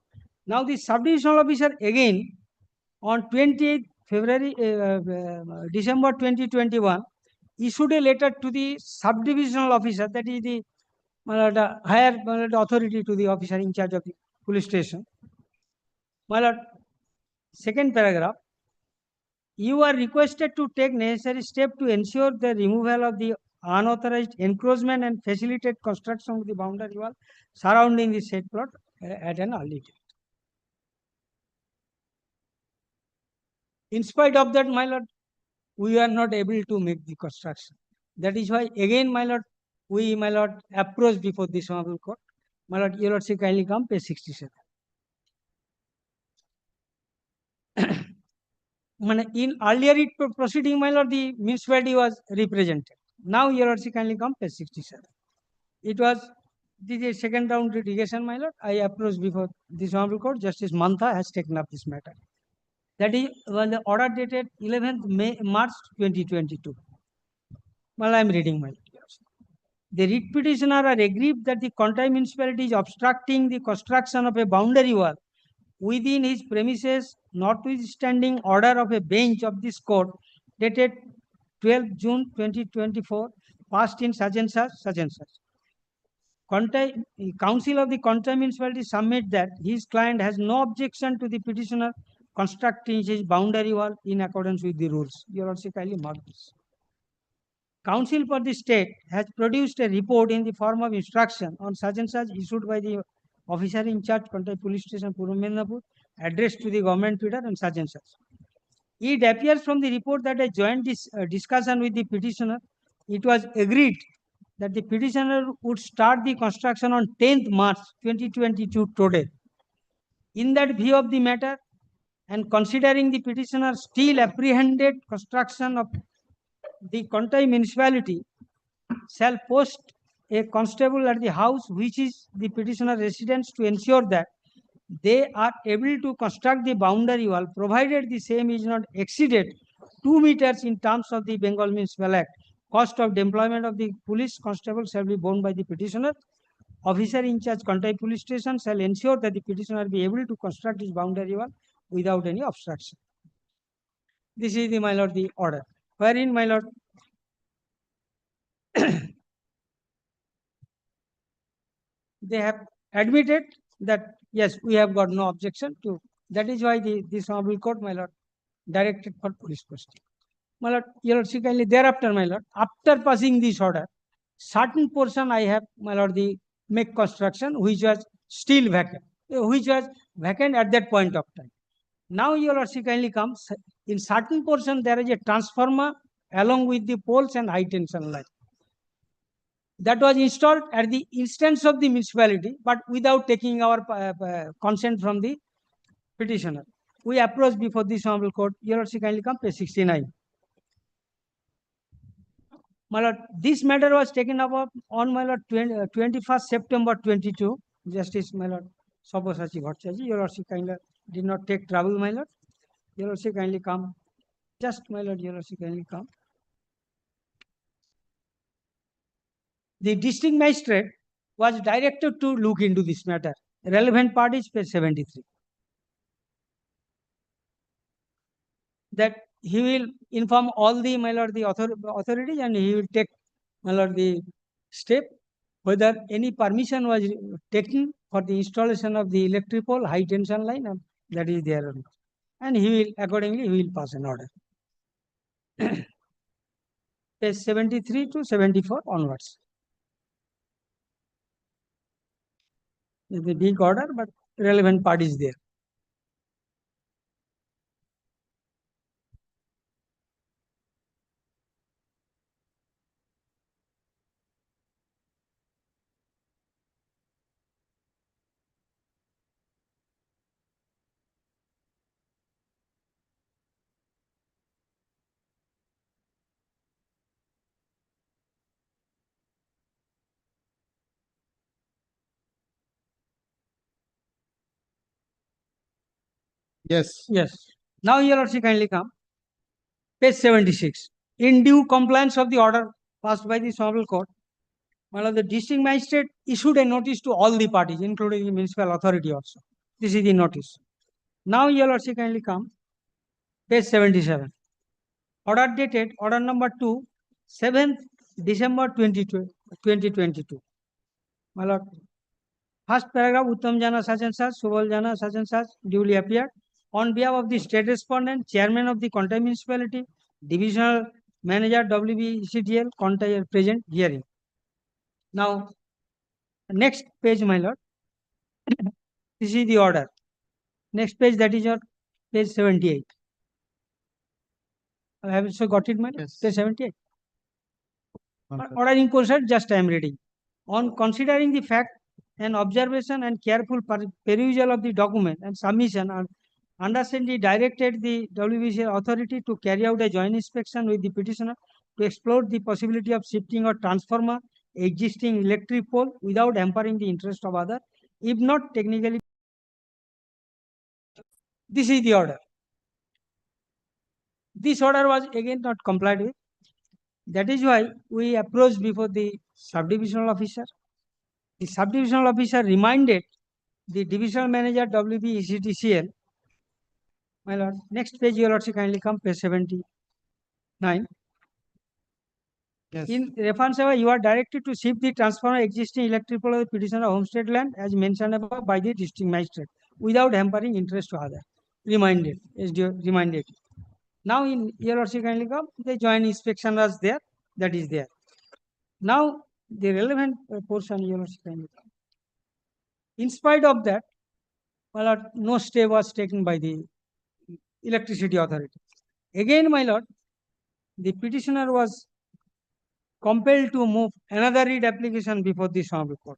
Now, the subdivisional officer again on 28th February, December 2021, issued a letter to the subdivisional officer, that is the higher authority to the officer in charge of the police station. My lord, second paragraph, you are requested to take necessary step to ensure the removal of the unauthorized encroachment and facilitate construction of the boundary wall surrounding the said plot at an early date. In spite of that, my lord, we are not able to make the construction. That is why, again, my lord, we, my lord, approached before this honorable court. My lord, your lordship kindly come, page 67. In earlier proceeding, my lord, the municipality was represented. Now, your lordship kindly come, page 67. It was the second round litigation, my lord. I approached before this honorable court. Justice Mantha has taken up this matter. That is when the order dated 11th March 2022. Well, I am reading, my lord. The writ petitioner are aggrieved that the Calcutta municipality is obstructing the construction of a boundary wall within his premises, notwithstanding order of a bench of this court dated 12 June 2024, passed in such and such, such and such. Council of the Calcutta municipality submit that his client has no objection to the petitioner constructing his boundary wall in accordance with the rules. Your lordship kindly mark this. Council for the state has produced a report in the form of instruction on such and such issued by the officer in charge, Calcutta Police Station, Purva Medinapur, addressed to the government Twitter and such and such. It appears from the report that a joint discussion with the petitioner, it was agreed that the petitioner would start the construction on 10th March 2022 today. In that view of the matter, and considering the petitioner still apprehended construction of the Calcutta municipality shall post a constable at the house which is the petitioner residence to ensure that they are able to construct the boundary wall provided the same is not exceeded 2 meters in terms of the Bengal Municipal Act. Cost of deployment of the police constable shall be borne by the petitioner. Officer in charge Contai police station shall ensure that the petitioner be able to construct his boundary wall without any obstruction. This is the, my lord, the order. Wherein, my lord, they have admitted that yes, we have got no objection to. That is why this honorable court, my lord, directed for police posting. My lord, your lordship, kindly thereafter, my lord, after passing this order, certain portion I have, my lord, the make construction which was still vacant, at that point of time. Now your lordship, kindly comes in certain portion there is a transformer along with the poles and high tension line that was installed at the instance of the municipality, but without taking our consent from the petitioner. We approached before this honorable court. Your lordship, kindly come page 69. My lord, this matter was taken up on, my lord, 21st September 22. Justice, my lord, Sabyasachi Bhattacharya. Your lordship, kindly did not take trouble, my lord. Your lordship, kindly come. Just, my lord, your lordship, kindly come. The district magistrate was directed to look into this matter. Relevant parties, page 73. That he will inform all the, my lord, the authorities, and he will take, my lord, the step whether any permission was taken for the installation of the electric pole, high tension line, and that is there or not. And he will accordingly, he will pass an order. Page 73 to 74 onwards. It's a big order, but relevant parties there. Yes. Yes. Now, your lordship, kindly come. Page 76. In due compliance of the order passed by the honorable court, my lord, the district magistrate issued a notice to all the parties, including the municipal authority also. This is the notice. Now, your lordship, kindly come. Page 77. Order dated, order number 2, 7th December 2022. My lord, first paragraph, Uttam Jana such and such, Subal Jana such and such, duly appeared on behalf of the state respondent, chairman of the Contai municipality, divisional manager WBCTL, Contai are present hearing. Now, next page, my lord. This is the order. Next page, that is your page 78. I have also got it, my lord. Yes. Page 78. Okay. Order in course, just I am reading. On considering the fact and observation and careful perusal of the document and submission, and understanding directed the WBC authority to carry out a joint inspection with the petitioner to explore the possibility of shifting or transformer existing electric pole without hampering the interest of other, if not technically. This is the order. This order was again not complied with. That is why we approached before the subdivisional officer. The subdivisional officer reminded the divisional manager WBECTCL. My lord, next page, your lordship, kindly come, page 79. Yes. In reference, you are directed to shift the transformer existing electric pole of the petitioner homestead land as mentioned above by the district magistrate without hampering interest to other. Reminded, reminded. Now, in your lordship, kindly come, the joint inspection was there, that is there. Now, the relevant portion, your lordship, kindly come. In spite of that, my lord, no stay was taken by the electricity authority. Again, my lord, the petitioner was compelled to move another read application before this honorable court.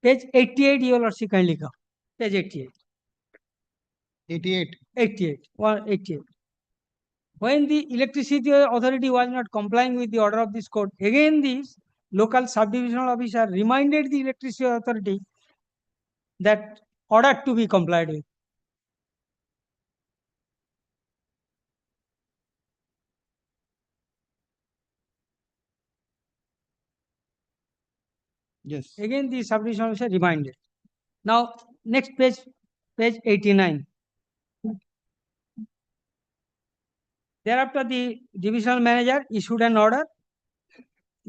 Page 88, your lordship, kindly come. Page 88. 88. 88. 88. When the electricity authority was not complying with the order of this court, again this local subdivisional officer reminded the electricity authority that order to be complied with. Yes. Again, the subdivision officer reminded. Now, next page, page 89. Thereafter, the divisional manager issued an order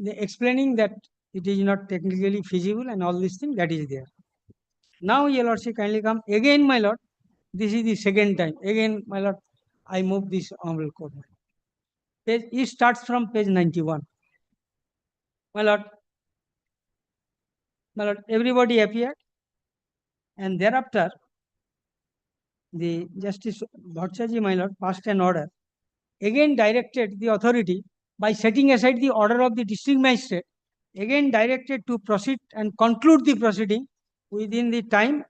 explaining that it is not technically feasible and all these things that is there. Now, your lordship kindly come again, my lord. This is the second time. Again, my lord, I move this honorable court. Page, it starts from page 91. My lord, everybody appeared, and thereafter, the Justice Bhattacharya, my lord, passed an order, again directed the authority by setting aside the order of the district magistrate, again directed to proceed and conclude the proceeding within the time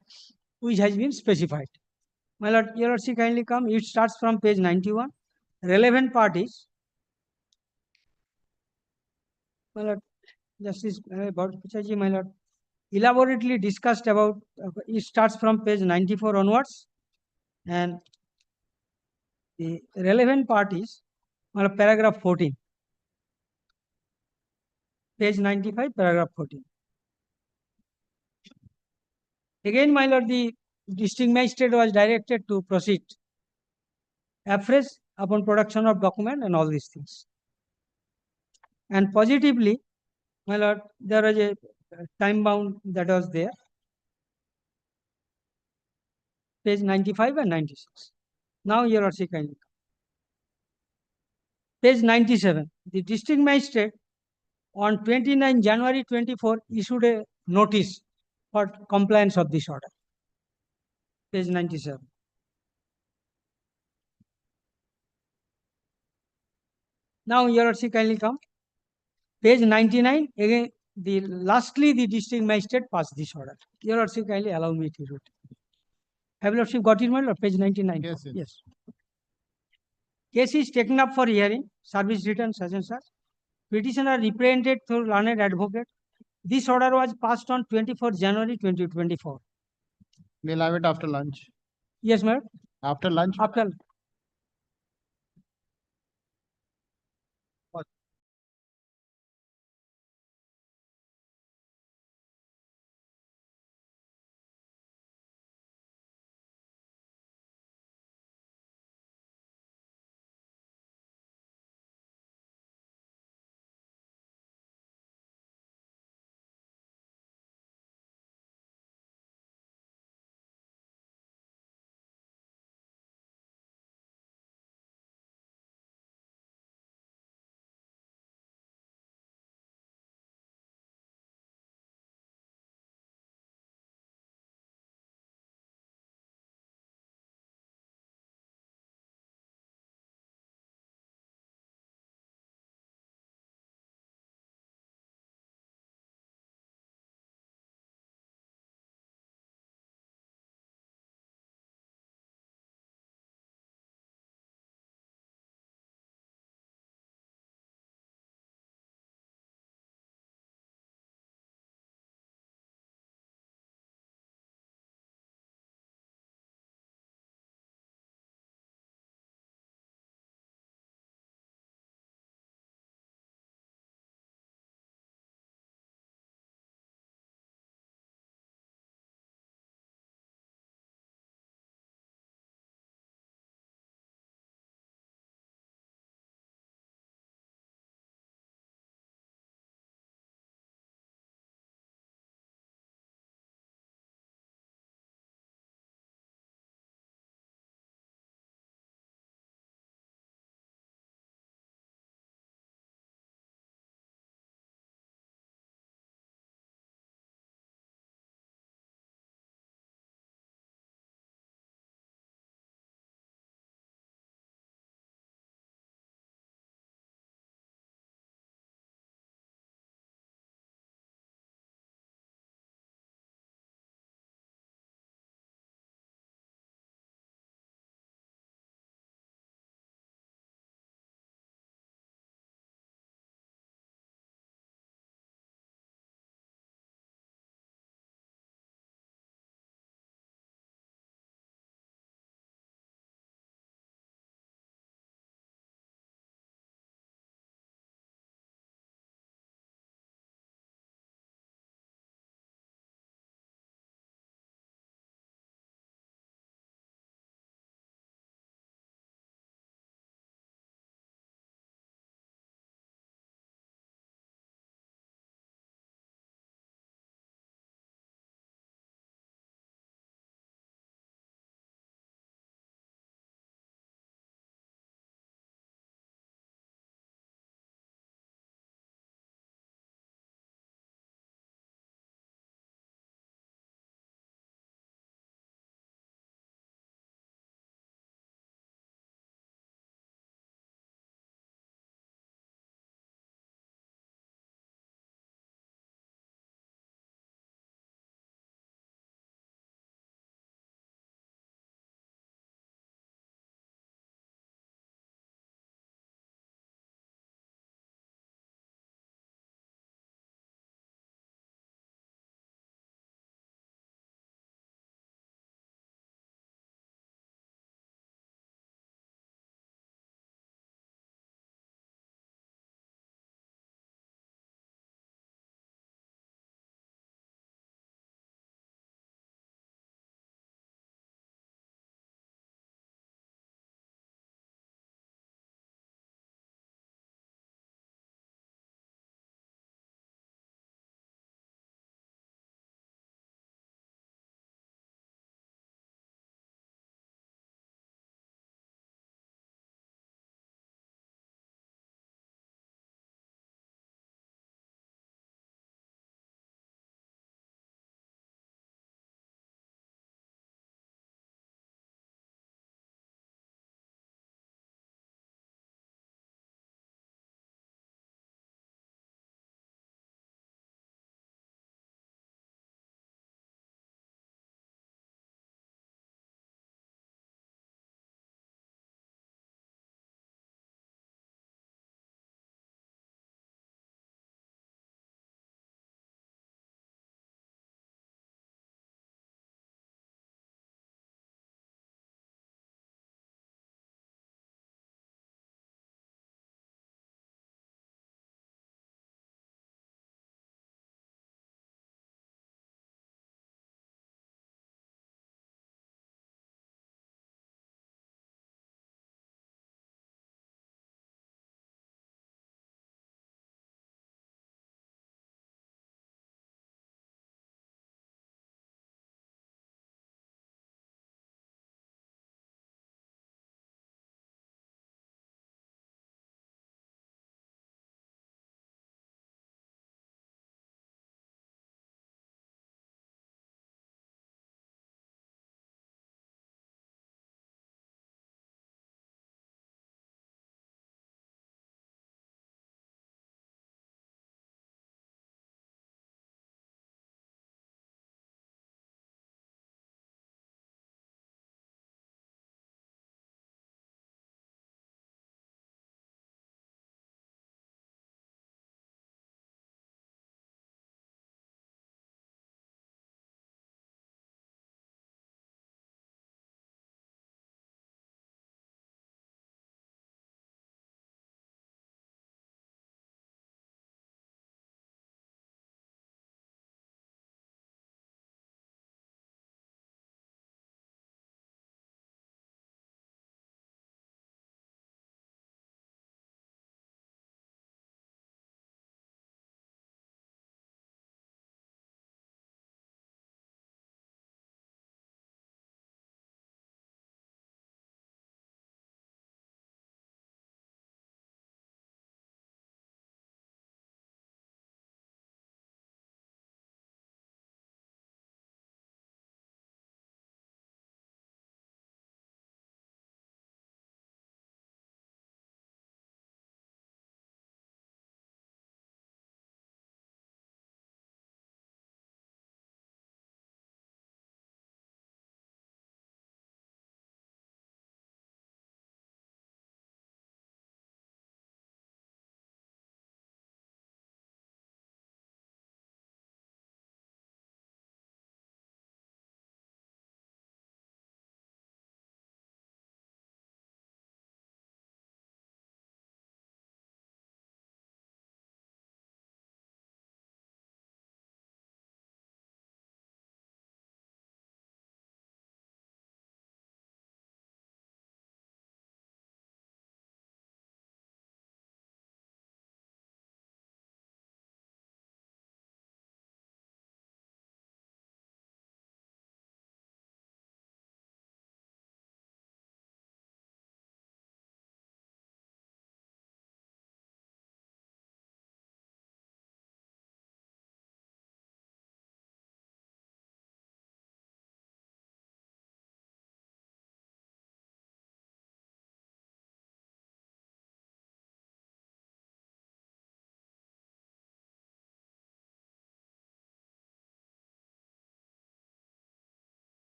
which has been specified. My lord, your lordship kindly come. It starts from page 91. Relevant parties, my lord, Justice Bhattacharya, my lord, elaborately discussed about. It starts from page 94 onwards, and the relevant parties, my lord, paragraph 14. Page 95, paragraph 14. Again, my lord, the district magistrate was directed to proceed afresh upon production of document and all these things. And positively, my lord, there was a time bound that was there. Page 95 and 96. Now, your lordship kindly. Page 97. The district magistrate on 29 January 24 issued a notice for compliance of this order. Page 97. Now, your lordship kindly come. Page 99, again, lastly, the district magistrate passed this order. Your lordship kindly allow me to read. Have your lordship got it, my lord? Page 99. Yes, yes. Yes. Case is taken up for hearing, service written, such and such. Petitioner represented through learned advocate. This order was passed on 24 January 2024. We'll have it after lunch. Yes, madam. After lunch. After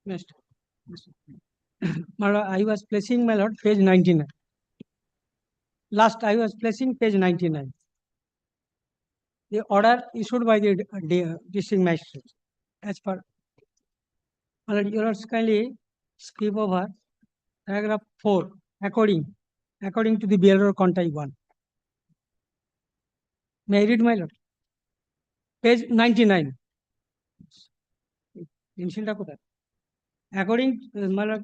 Next. My lord, I was placing, my lord, page 99. Last I was placing page 99. The order issued by the district magistrate. As per, my lord, your lords kindly skip over paragraph 4, according to the BLO Contai 1. May I read, my lord? Page 99. Pencilটা কোথায়? According, my lord,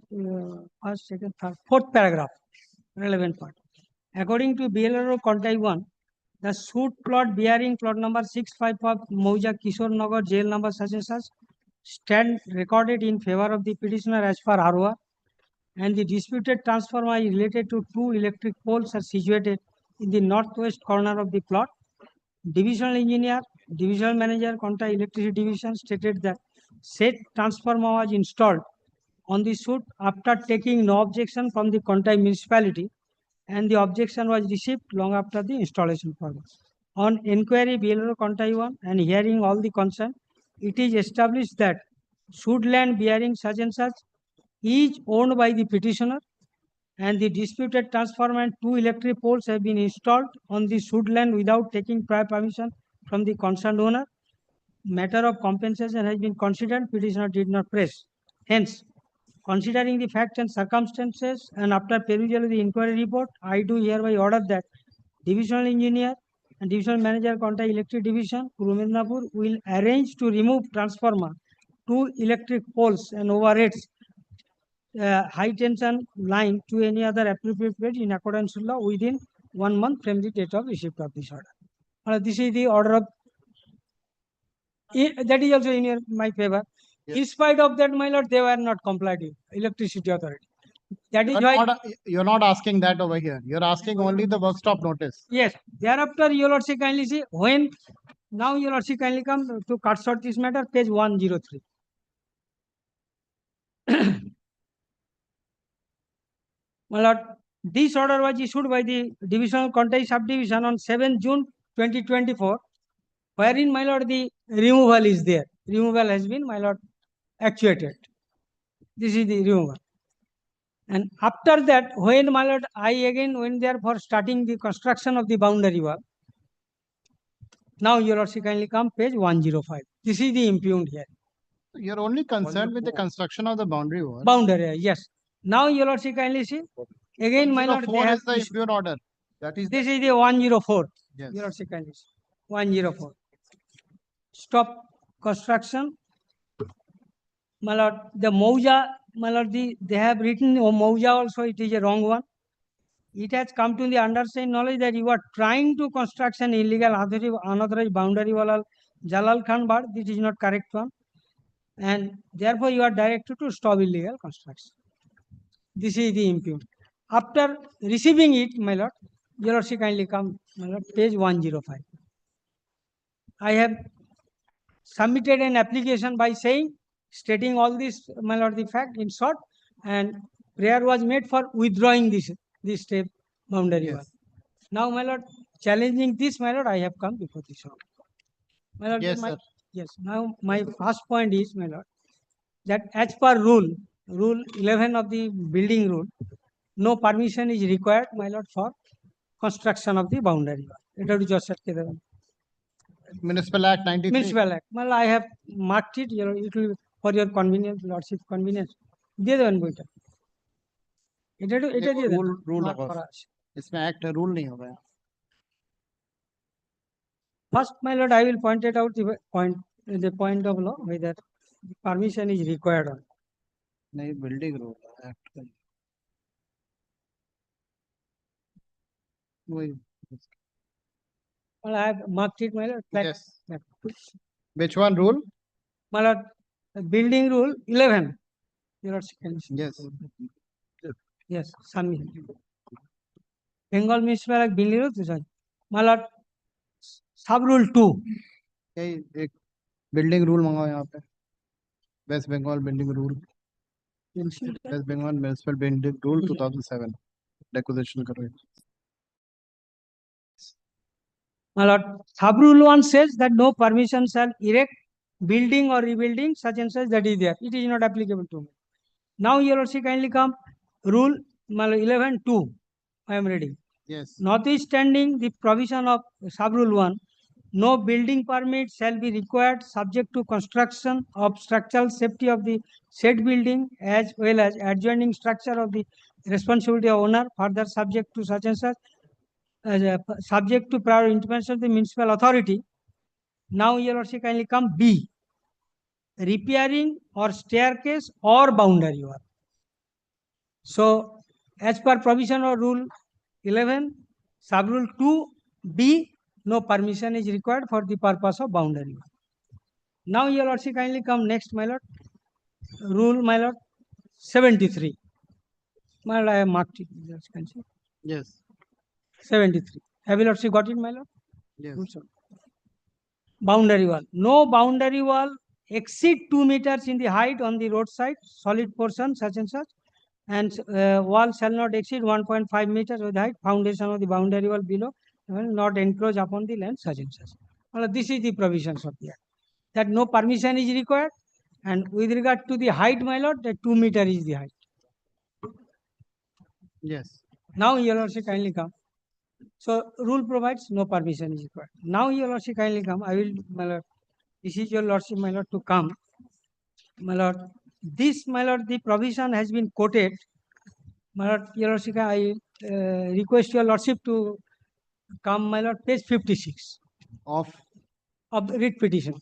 first, second, third, fourth paragraph, relevant part. According to BLO Contai 1, the suit plot bearing plot number 65 of Mauja Kishore Nagar, jail number such and such, stand recorded in favor of the petitioner as per ROA, and the disputed transformer is related to 2 electric poles are situated in the northwest corner of the plot. Divisional engineer, divisional manager, Conta Electricity Division stated that said transformer was installed on the suit after taking no objection from the Conta municipality, and the objection was received long after the installation progress. On inquiry, BLO Contai 1 and hearing all the concern, it is established that suit land bearing such and such is owned by the petitioner, and the disputed transformer and 2 electric poles have been installed on the suit land without taking prior permission from the concerned owner. Matter of compensation has been considered, petitioner did not press. Hence, considering the facts and circumstances and after perusal of the inquiry report, I do hereby order that divisional engineer and divisional manager Conta Electric Division, Purumednapur, will arrange to remove transformer, 2 electric poles and overheads, high tension line to any other appropriate place in accordance with law within 1 month from the date of receipt of this order. This is the order of, that is also in my favor. In spite of that, my lord, they were not complied with, electricity authority. That is why. You're not asking that over here. You're asking only the work stop notice. Yes. Thereafter, your lordship kindly see when. Now, your lordship kindly come to cut short this matter, page 103. My lord, this order was issued by the Divisional Contai Subdivision on 7 June 2024, wherein, my lord, the removal is there. Removal has been, my lord, actuated. This is the removal. And after that, when, my lord, I again went there for starting the construction of the boundary wall. Now, your lordship kindly come page 105. This is the impugned here. You're only concerned with the construction of the boundary wall. Boundary, yes. Now, your lordship kindly see. Again, my lord, they 104 have is the impugned order. That is this is the 104. Yes. Your lordship kindly see. 104. Stop construction. My lord, the Mauja, my lord, they have written Mauja also, it is a wrong one. It has come to the understanding knowledge that you are trying to construct an illegal unauthorized boundary wall Jalal Khan Bar. This is not correct one. And therefore, you are directed to stop illegal construction. This is the impugned. After receiving it, my lord, your lordship kindly come, my lord, page 105. I have submitted an application by saying, stating all this, my lord, the fact in short, and prayer was made for withdrawing this step boundary wall. Now, my lord, challenging this, my lord, I have come before this order. My lord, Yes, sir. Yes. Now, my first point is, my lord, that as per rule 11 of the building rule, no permission is required, my lord, for construction of the boundary wall. Municipal Act 93. Municipal Act. Well, I have marked it. It will for your convenience, lordship convenience. दे दो इनको इटा. इटा दे दो. Rule होगा. इसमें act rule नहीं होगा. First, my lord, I will point it out the point of law whether permission is required or नहीं, building rule act. Well, I have marked it, my lord. Yes. Which one rule? My lord, building rule 11. Your lordship. Yes. Yes, Sami. Bengal Municipal Act building rule. My lord, sub rule 2. एक building rule मंगाओ यहाँ पे. West Bengal building rule. West Bengal Municipal Building Rule 2007. Acquisition करो. My lord, sub-rule 1 says that no permission shall erect building or rebuilding such and such that is there. It is not applicable to me. Now, your lordship kindly come. Rule, my lord, 11.2. I am reading. Yes. Notwithstanding the provision of sub-rule 1, no building permit shall be required subject to construction of structural safety of the said building as well as adjoining structure of the responsibility of owner, further subject to such and such, subject to prior intimation of the municipal authority. Now, your lordship kindly come B. Repairing or staircase or boundary wall. So, as per provision of rule 11, sub-rule 2B, no permission is required for the purpose of boundary wall. Now, your lordship kindly come next, my lord. Rule, my lord, 73. My lord, I have marked it. Yes. 73. Have you lordship got it, my lord? Yes. Good, sir. Boundary wall. No boundary wall exceed 2 meters in the height on the roadside, solid portion, such and such. And wall shall not exceed 1.5 meters with height. Foundation of the boundary wall below will not encroach upon the land, such and such. Well, this is the provisions of the act. That no permission is required. And with regard to the height, my lord, that 2 meter is the height. Yes. Now, your lordship kindly come. So, rule provides no permission is required. Now, your lordship kindly come. I will, my lord, this is your lordship, my lord, to come. My lord, this, my lord, the provision has been quoted. My lord, your lordship, I request your lordship to come, my lord, page 56 Of of the writ petition.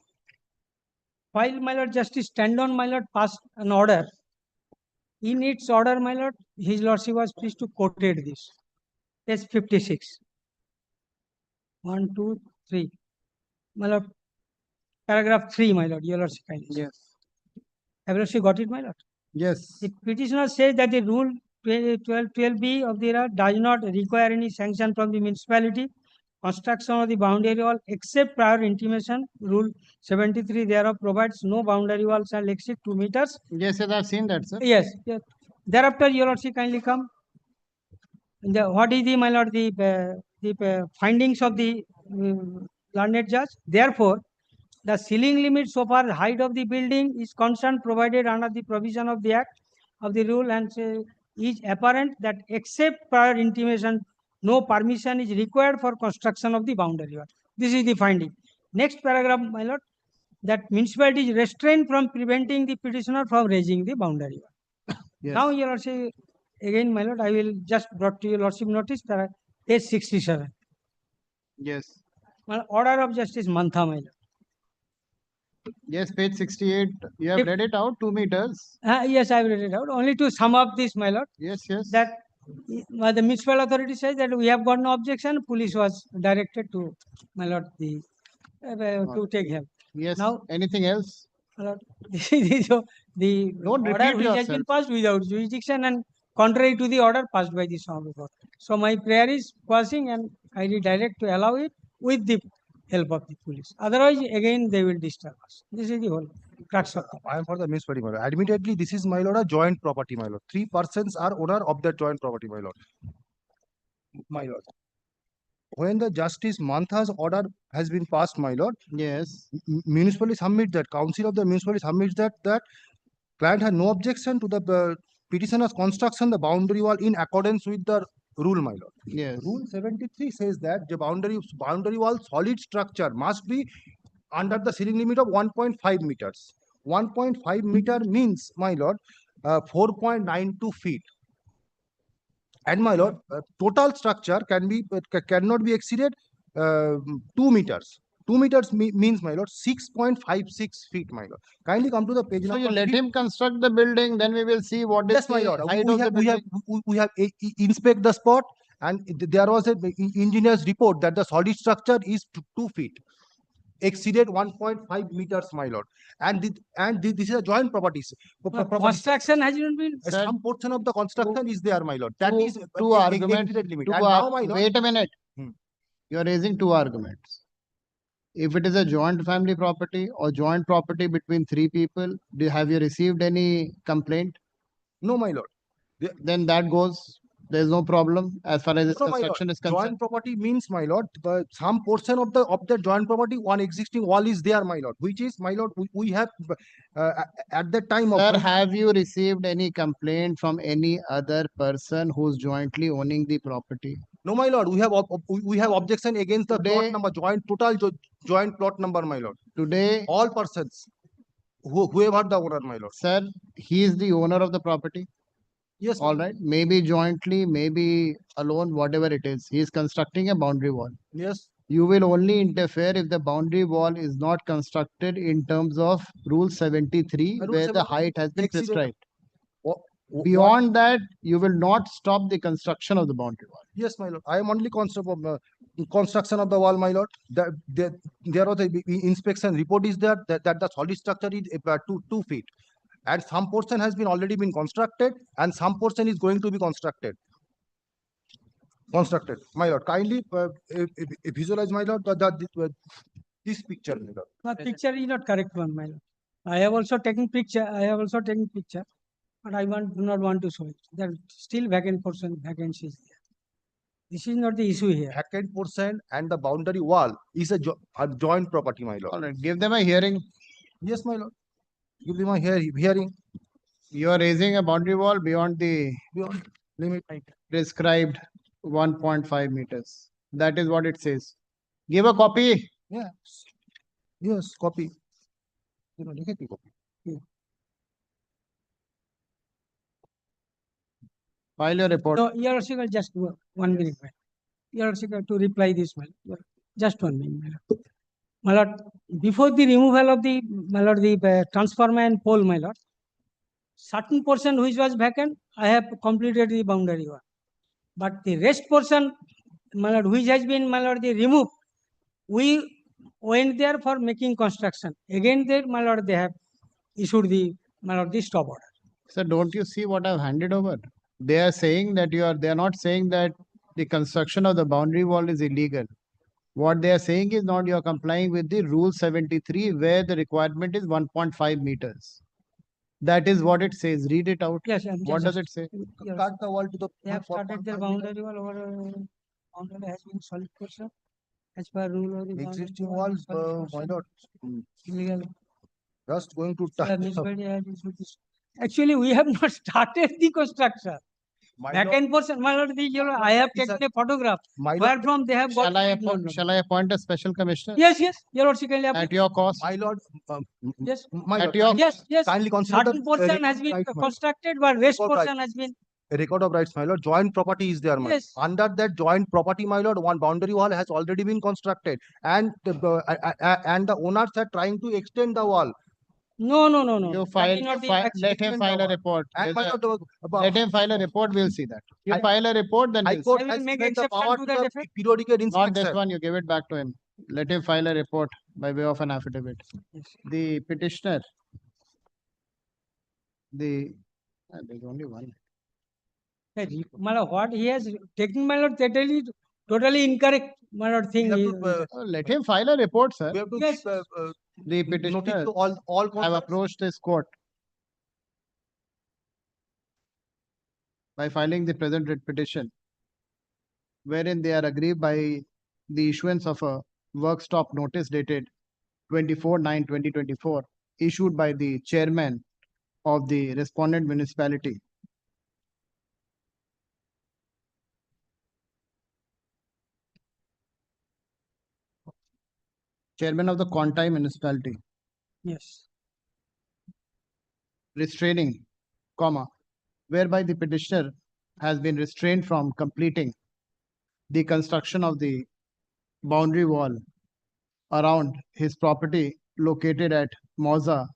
While, my lord, Justice Tandon, my lord, passed an order. In its order, my lord, his lordship was pleased to quoted this. Page 56. 1, 2, 3. My lord, paragraph 3, my lord, your lordship kindly. yes. Have you lordship got it, my lord? Yes. The petitioner says that the rule 12B of the era does not require any sanction from the municipality. Construction of the boundary wall except prior intimation. Rule 73 thereof provides no boundary wall shall exceed 2 meters. Yes, yes, I've seen that, sir. Yes, yes. Thereafter, your lordship kindly come. What is the, my lord, the findings of the learned judge? Therefore, the ceiling limit so far height of the building is concerned provided under the provision of the act of the rule and is apparent that except prior intimation, no permission is required for construction of the boundary wall. This is the finding. Next paragraph, my lord, that municipality is restrained from preventing the petitioner from raising the boundary wall. Yes. Now, your lordship, again, my lord, I will just brought to your lordship notice that page 67. Yes. Well, order of Justice Mantha, my lord. Yes, page 68. You have If- read it out, 2 meters. Yes, I will read it out. Only to sum up this, my lord, Yes, yes. that the municipal authority says that we have got no objection. Police was directed to, my lord, the to take help. Yes. Now, Anything else? my lord, the Don't order repeat which has been yourself. passed without jurisdiction and contrary to the order passed by the Honorable Court. So my prayer is passing and I redirect to allow it with the help of the police. Otherwise, again they will disturb us. This is the whole crux of the. I am for the municipality, my lord. Admittedly, this is, my lord, a joint property, my lord. 3 persons are owner of that joint property, my lord. My lord. When the Justice Mantha's order has been passed, my lord, Yes. municipality submits that, council of the municipality submits that client had no objection to the petitioner's construction, the boundary wall in accordance with the rule, my lord. Yes. Rule 73 says that the boundary wall solid structure must be under the ceiling limit of 1.5 meters. 1.5 meter means, my lord, 4.92 feet. And my lord, total structure cannot be exceeded 2 meters. 2 meters means, my lord, 6.56 feet, my lord. Kindly come to the page So number you let 3. him construct the building, then we will see what is Yes, my the lord. height of the building. We have inspect the spot, and there was a engineer's report that the solid structure is 2 feet, exceeded 1.5 meters, my lord. And this is a joint property. Construction has not been. Sir, Some portion of the construction is there, my lord. That two- is two arguments, exceeded limit. two And ar- now, my lord, Wait a minute. Hmm. You are raising 2 arguments. If it is a joint family property or joint property between 3 people, have you received any complaint? no, my lord. Then that goes There is no problem as far as this No, my lord. construction is concerned. Joint property means, my lord, some portion of the joint property, one existing wall is there, my lord, which is, my lord, we have at the time of. Sir, have you received any complaint from any other person who's jointly owning the property? No, my lord, we have objection against the plot Today- number, joint plot number, my lord. Today, All persons, whoever the owner, my lord. sir, he is the owner of the property. Yes, All right, maybe jointly, maybe alone, whatever it is. He is constructing a boundary wall. yes, You will only interfere if the boundary wall is not constructed in terms of Rule 73, Rule where the 73 height has been exceeded. prescribed. What- Beyond that, you will not stop the construction of the boundary wall. Yes, my lord. I am only construction of the wall, my lord. There was a inspection report is there that the solid structure is 2 feet, and some portion has been already been constructed, and some portion is going to be constructed. My lord. Kindly visualize, my lord, this picture, my lord. The picture is not correct one, my lord. I have also taken picture, but I do not want to show it. There are still vacancies there. This is not the issue here. Vacant portion and the boundary wall is a joint property, my lord. All right, give them a hearing. Yes, my lord. Give them a hearing. You are raising a boundary wall beyond the Beyond limit. prescribed 1.5 meters. That is what it says. Give a copy. Yeah. Yes, copy. Copy. File your report. No, Your Worship, just 1 minute, my lord. Your Worship, to reply this, my lord. Just 1 minute, my lord. My lord, before the removal of the, my lord, the transformer and pole, my lord, certain portion which was vacant, I have completed the boundary wall. But the rest portion, my lord, which has been, my lord, the removed, we went there for making construction. Again, there, my lord, they have issued the, my lord, the stop order. Sir, don't you see what I've handed over? They are saying that they are not saying that the construction of the boundary wall is illegal. What they are saying is not you are complying with the Rule 73, where the requirement is 1.5 meters. That is what it says. Read it out. Yes, What does it say? Yes. Cut the wall to the. They have started their boundary wall over, boundary has been solid portion. As per rule of the. boundary Existing wall, walls, solid why portion, not? illegal. Just going to Sir, touch. municipality has issued this. Actually, we have not started the construction. My Vacant portion, my lord, I have taken a photograph. lord, Where from they have got. Shall I No, no. shall I appoint a special commissioner Yes, your lordship, kindly at your cost? my lord, Yes. my At lord, your- Yes. kindly consider Certain portion has been constructed, but rest Record portion right. has been. a record of rights, my lord. Joint property is there, my lord. Yes. Under that joint property, my lord, one boundary wall has already been constructed, and the owners are trying to extend the wall. No. You That file, is not the let actual him file a report. And my There's lord, Let him file a report, we'll see that. You I- file a report, then High we'll see. Court I will has make given the exception power to to that the effect. periodical Not this inspection. one, you give it back to him. Let him file a report by way of an affidavit. Yes. The petitioner, there's only one. My lord, what he has taken, my lord, totally incorrect, my lord, thing. We have is- to, Let him file a report, sir. we have to Yes. give, The notice petitioner to all have concerns. approached this court by filing the present writ petition, wherein they are aggrieved by the issuance of a work stop notice dated 24/9/2024, issued by the chairman of the respondent municipality. Chairman of the Contai municipality, Yes. restraining, whereby the petitioner has been restrained from completing the construction of the boundary wall around his property located at Mauza,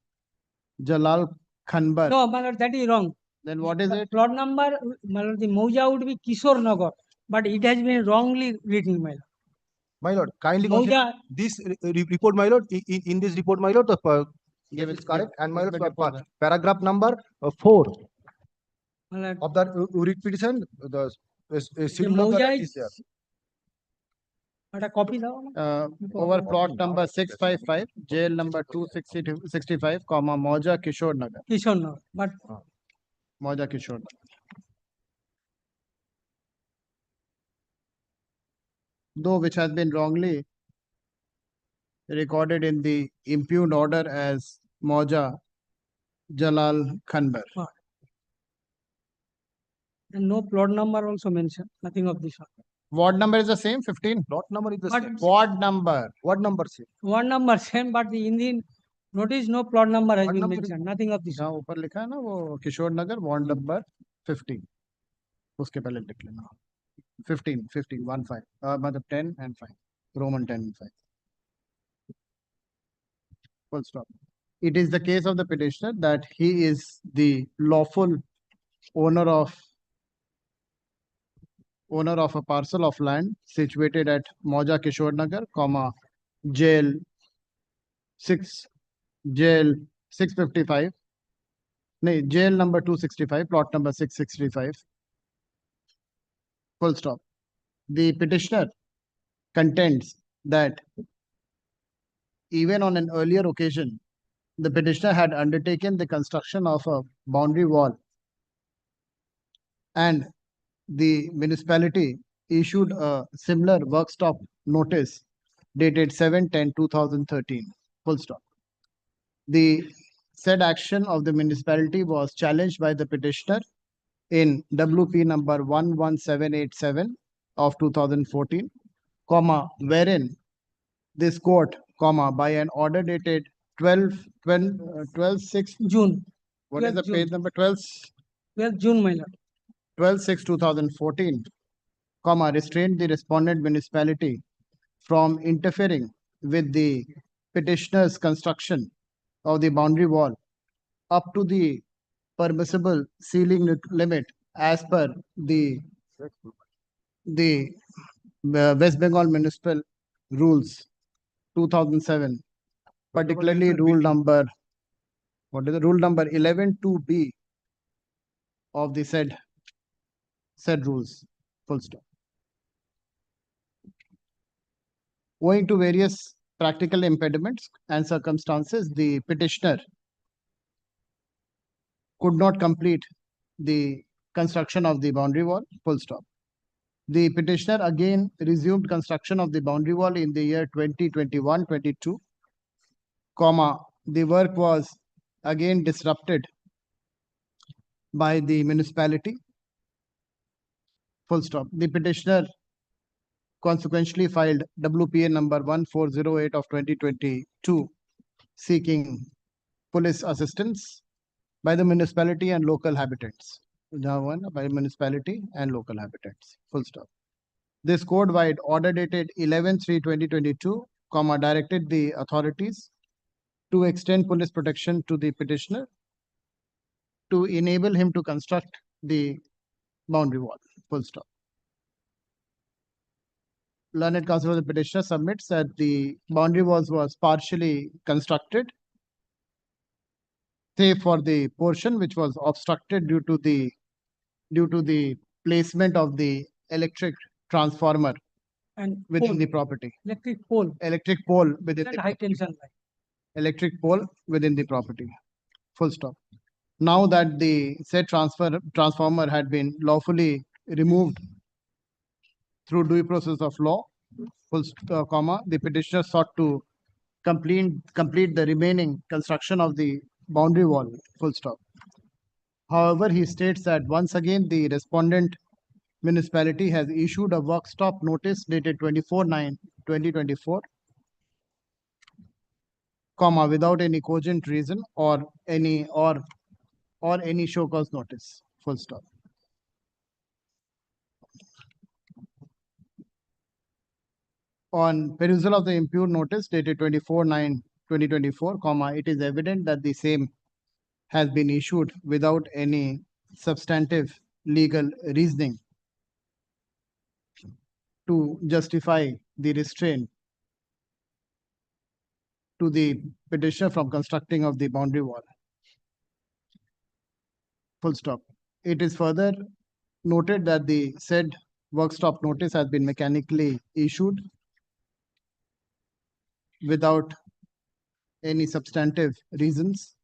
Jalal Khanbar. No, my lord, that is wrong. Then what is The it? plot number, my lord, the Mauja would be Kishore Nagar, but it has been wrongly written, my lord. My lord, kindly consider Mauja, this report, my lord. In this report, my lord, the Give this it- is correct, and my give lord, it report, sir. paragraph number 4 my lord, of the writ petition, the the schedule of the Mauja right is there. is. But a copy now. Over plot number 655, jail number 265, Mauja Kishore Nagar. Kishore Nagar, but Mauja Kishore Nagar. though which has been wrongly recorded in the impugned order as Moja Jalal Khanbar. And no plot number also mentioned, nothing of this sort. Ward number is the same, 15. Lot number is the But same. Ward number. What number same? one number same, but in the notice no plot number has What been number is- mentioned, nothing of this sort. जहाँ ऊपर लिखा है ना वो किशोर नगर ward number 15 उसके पहले लिख लेना 15 15 मतलब 10 and 5 Roman 10 and 5 full stop. It is the case of the petitioner that he is the lawful owner of a parcel of land situated at Moja Kishore Nagar, jail 655. No, jail number 265, plot number 665. Full stop. The petitioner contends that even on an earlier occasion, the petitioner had undertaken the construction of a boundary wall and the municipality issued a similar work stop notice dated 7/10/2013. Full stop. The said action of the municipality was challenged by the petitioner in WP number 11787 of 2014, wherein this court, by an order dated 12/6. June, What is the 12 page June. number? 12 June, my lord. 12/6/2014, restrained the respondent municipality from interfering with the petitioner's construction of the boundary wall up to the permissible ceiling limit as per the West Bengal Municipal Rules 2007, particularly rule number 11(2)(b) of the said rules. Full stop. Owing to various practical impediments and circumstances, the petitioner could not complete the construction of the boundary wall. Full stop. The petitioner again resumed construction of the boundary wall in the year 2021-22, the work was again disrupted by the municipality. Full stop. The petitioner consequently filed WPA number 1408 of 2022 seeking police assistance by the municipality and local habitants. By municipality and local habitants. Full stop. This code-wide order dated 11/3/2022, directed the authorities to extend police protection to the petitioner to enable him to construct the boundary wall. Full stop. Learned counsel of the petitioner submits that the boundary walls was partially constructed, save for the portion which was obstructed due to the placement of the electric transformer And within pole, the property. electric pole Electric pole within and the high tension line. electric pole within the property. Full stop. Now that the said transformer had been lawfully removed through due process of law, the petitioner sought to complete the remaining construction of the boundary wall. Full stop. However, he states that once again the respondent municipality has issued a work stop notice dated 24/9/2024, without any cogent reason or any show cause notice. Full stop. On perusal of the impugned notice dated 24/9/2024, it is evident that the same has been issued without any substantive legal reasoning to justify the restraint to the petitioner from constructing of the boundary wall. Full stop. It is further noted that the said work stop notice has been mechanically issued without any substantive reasons.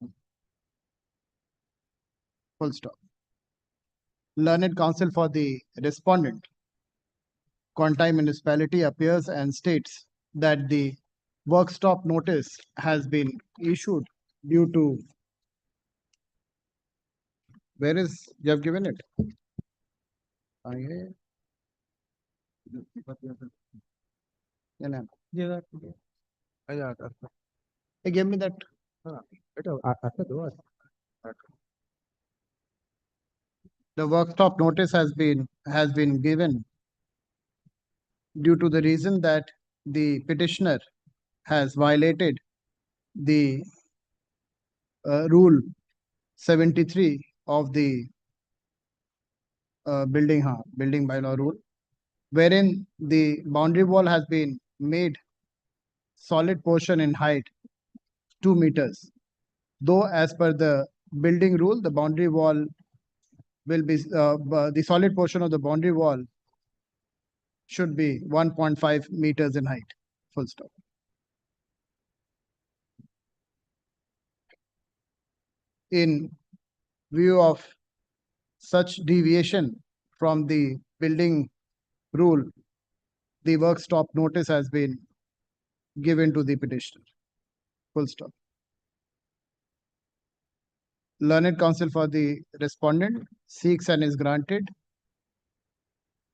Full stop. Learned counsel for the respondent Contai municipality appears and states that the work stop notice has been issued due to, where is, you have given it? Hey, give me that. The work stop notice has been given due to the reason that the petitioner has violated the rule 73 of the building bylaw rule, wherein the boundary wall has been made solid portion in height 2 meters. Though as per the building rule, the boundary wall will be, the solid portion of the boundary wall should be 1.5 meters in height, full stop. In view of such deviation from the building rule, the work stop notice has been given to the petitioner. Full stop. Learned counsel for the respondent seeks and is granted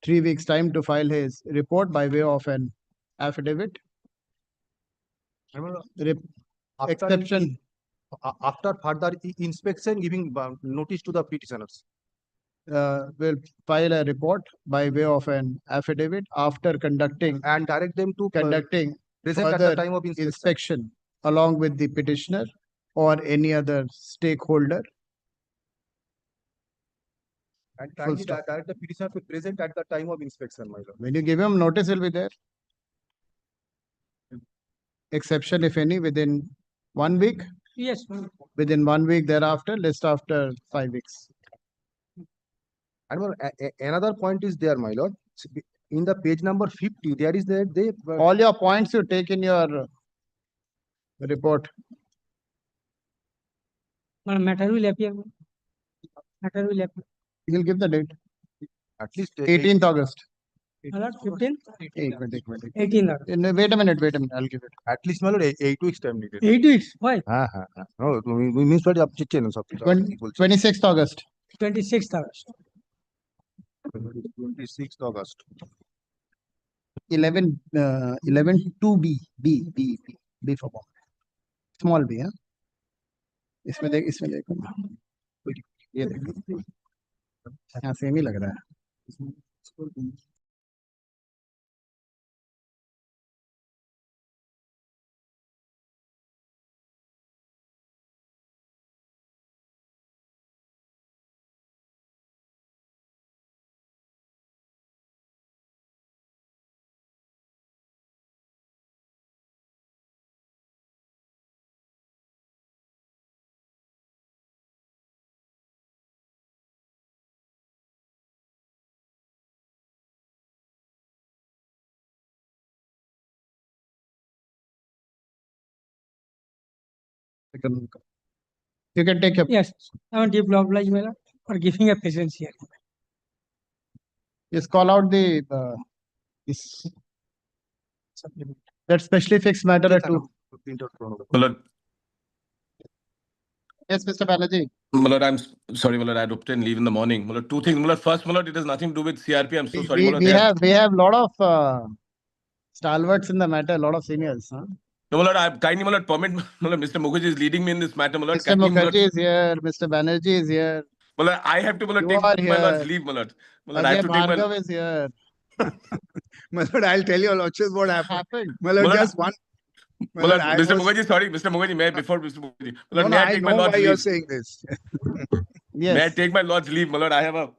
3 weeks time to file his report by way of an affidavit. Exception. After further inspection, giving notice to the petitioners. Will file a report by way of an affidavit after conducting And direct them to conducting present at the further time of inspection along with the petitioner or any other stakeholder. And Full kindly stop. direct the petitioner to present at the time of inspection, my lord. When you give him notice, will be there. Exception, if any, within 1 week. Yes. Within 1 week thereafter, list after 5 weeks. And well, another point is there, my lord. In the page number 50, there is that All your points you take in your report. Matter will appear. Matter will appear. You'll give the date. at least 18th August. 15? 18th. 18. Wait a minute, I'll give it. at least, my lord, 8 weeks time needed. 8 weeks. Why? No, we means what आप check सब 26th August. 26th August. 26th August. 11 2B B for bomb. Small b, हाँ? इसमें देखो ये देखो यहाँ same ही लग रहा है. You can take your Yes. I want to oblige my lord for giving a presence here. just call out the that specially fixed matter at 2. Malad, Yes, Mr. Balaji. Malad, I'm sorry, Malad, I had obtained leave in the morning. Malad, two things. Malad, first, Malad, it has nothing to do with CRP. I'm so sorry, Malad. We have lot of stalwarts in the matter, lot of seniors. Huh? No, Malad, I kindly, Malad, permit, Malad, Mr. Mukherjee is leading me in this matter, Malad. Mr. Mukherjee is here, Mr. Banerjee is here. Malad, I have to, Malad, You are take my here. lord's leave, Malad. Malad, I have Ajay to take my... Bhargav is here. My lord, I'll tell you lordship what happened. My Malad, lord, just one. My Malad, lord, I Mr. was- Mukherjee, sorry, Mr. Mukherjee, may I, before Mr. Mukherjee. Malad, No, may no, I I take my know lord's why you're leave? saying this. May I Yes, take my lord's leave, Malad? I have a...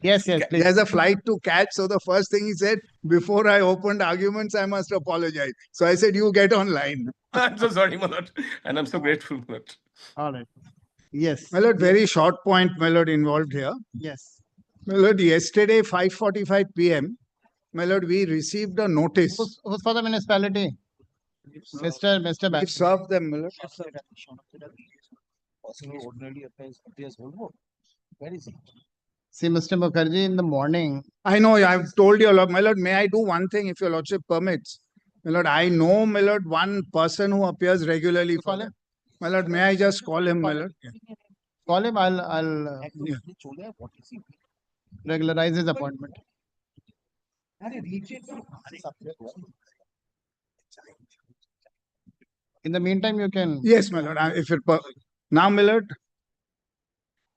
yes, He please. has a flight to catch. So the first thing he said, before I opened arguments, I must apologize. So I said, you get online. I'm so sorry, Malad. And I'm so grateful, Malad. All right. Yes. My lord, very short point, my lord, involved here. Yes. My lord, yesterday, 5:45 p.m., my lord, we received a notice. Who's for the municipality? Mr. We Banerjee. served them, my lord. Ordinarily applies HON'BLE. Where is it? See, Mr. Mukherjee, in the morning, I know, I've told you, my lord, may I do one thing if your lordship permits? My lord, I know, my lord, one person who appears regularly for them. My lord, may I just call him, my lord? call him, I'll regularize his appointment. In the meantime, you can. Yes, my lord, if it, now, my lord,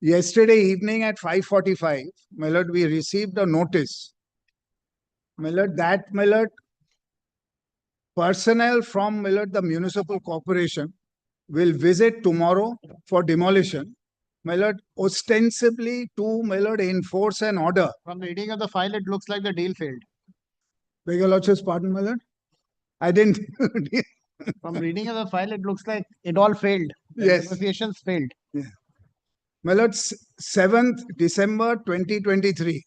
yesterday evening at 5:45, my lord, we received a notice. My lord, my lord, personnel from, my lord, the municipal corporation will visit tomorrow for demolition. My lord, ostensibly to, my lord, enforce an order. From the reading of the file, it looks like the deal failed. Beg your lordship's pardon, my lord? I didn't. From reading of the file, it looks like it all failed. The Yes. negotiations failed. My lord, 7th December 2023.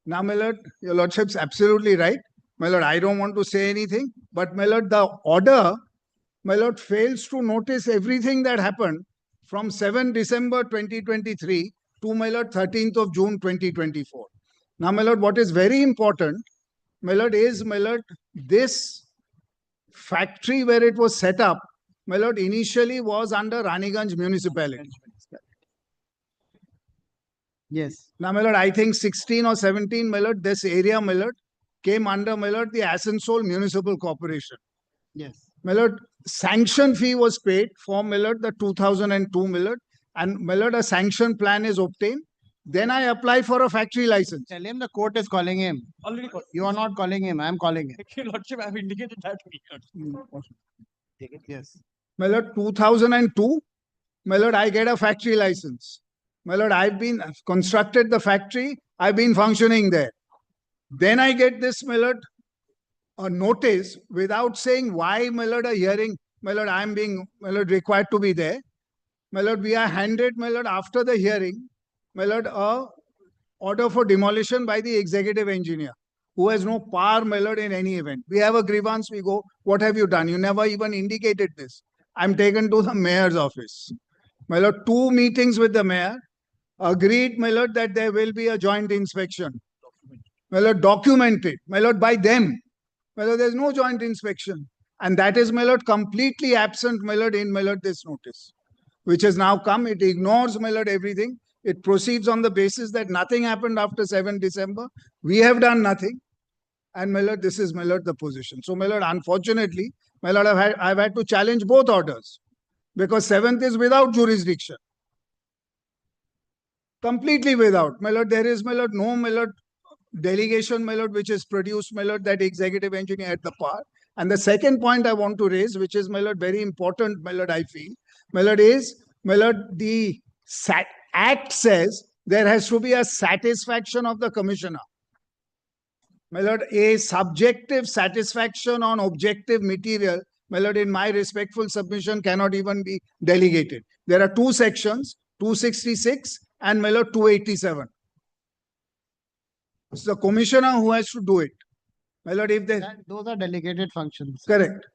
Now, my lord, your lordship's absolutely right. My lord, I don't want to say anything, but my lord, the order, my lord, fails to notice everything that happened from 7 December 2023 to, my lord, 13th of June 2024. Now, my lord, what is very important, my lord, is, my lord, this factory where it was set up, my lord, initially was under Raniganj municipality. Yes. Now, my lord, I think 16 or 17, my lord, this area, my lord, came under, my lord, the Asansol Municipal Corporation. Yes. My lord, sanction fee was paid for, my lord, the 2002, my lord, and my lord, a sanction plan is obtained. Then I apply for a factory license. Tell him the court is calling him. Already called. You are not calling him. I am calling him. Your lordship, I have indicated that. Yes. My lord, 2002, my lord, I get a factory license. My lord, I've constructed the factory. I've been functioning there. Then I get this, my lord, a notice without saying why, my lord, a hearing, my lord, I'm being, my lord, required to be there. My lord, we are handed, my lord, after the hearing, my lord, a order for demolition by the executive engineer, who has no power, my lord, in any event. We have a grievance, we go, what have you done? You never even indicated this. I'm taken to the mayor's office. My lord, 2 meetings with the mayor, agreed, my lord, that there will be a joint inspection. My lord, documented, my lord, by them. My lord, there's no joint inspection. And that is, my lord, completely absent, my lord, in, my lord, this notice, which has now come. It ignores, my lord, everything. It proceeds on the basis that nothing happened after 7 December. We have done nothing. And, my lord, this is, my lord, the position. So, my lord, unfortunately, my lord, I've had to challenge both orders, because 7th is without jurisdiction. Completely without. My lord, there is, my lord, no, my lord, delegation, my lord, which is produced, my lord, that executive engineer had the power. And the second point I want to raise, which is, my lord, very important, my lord, I feel, my lord, is, my lord, the Act says there has to be a satisfaction of the commissioner. My lord, a subjective satisfaction on objective material, my lord, in my respectful submission, cannot even be delegated. There are 2 sections, 266 and, my lord, 287. It's the commissioner who has to do it. My lord, if they... Those are delegated functions. Correct.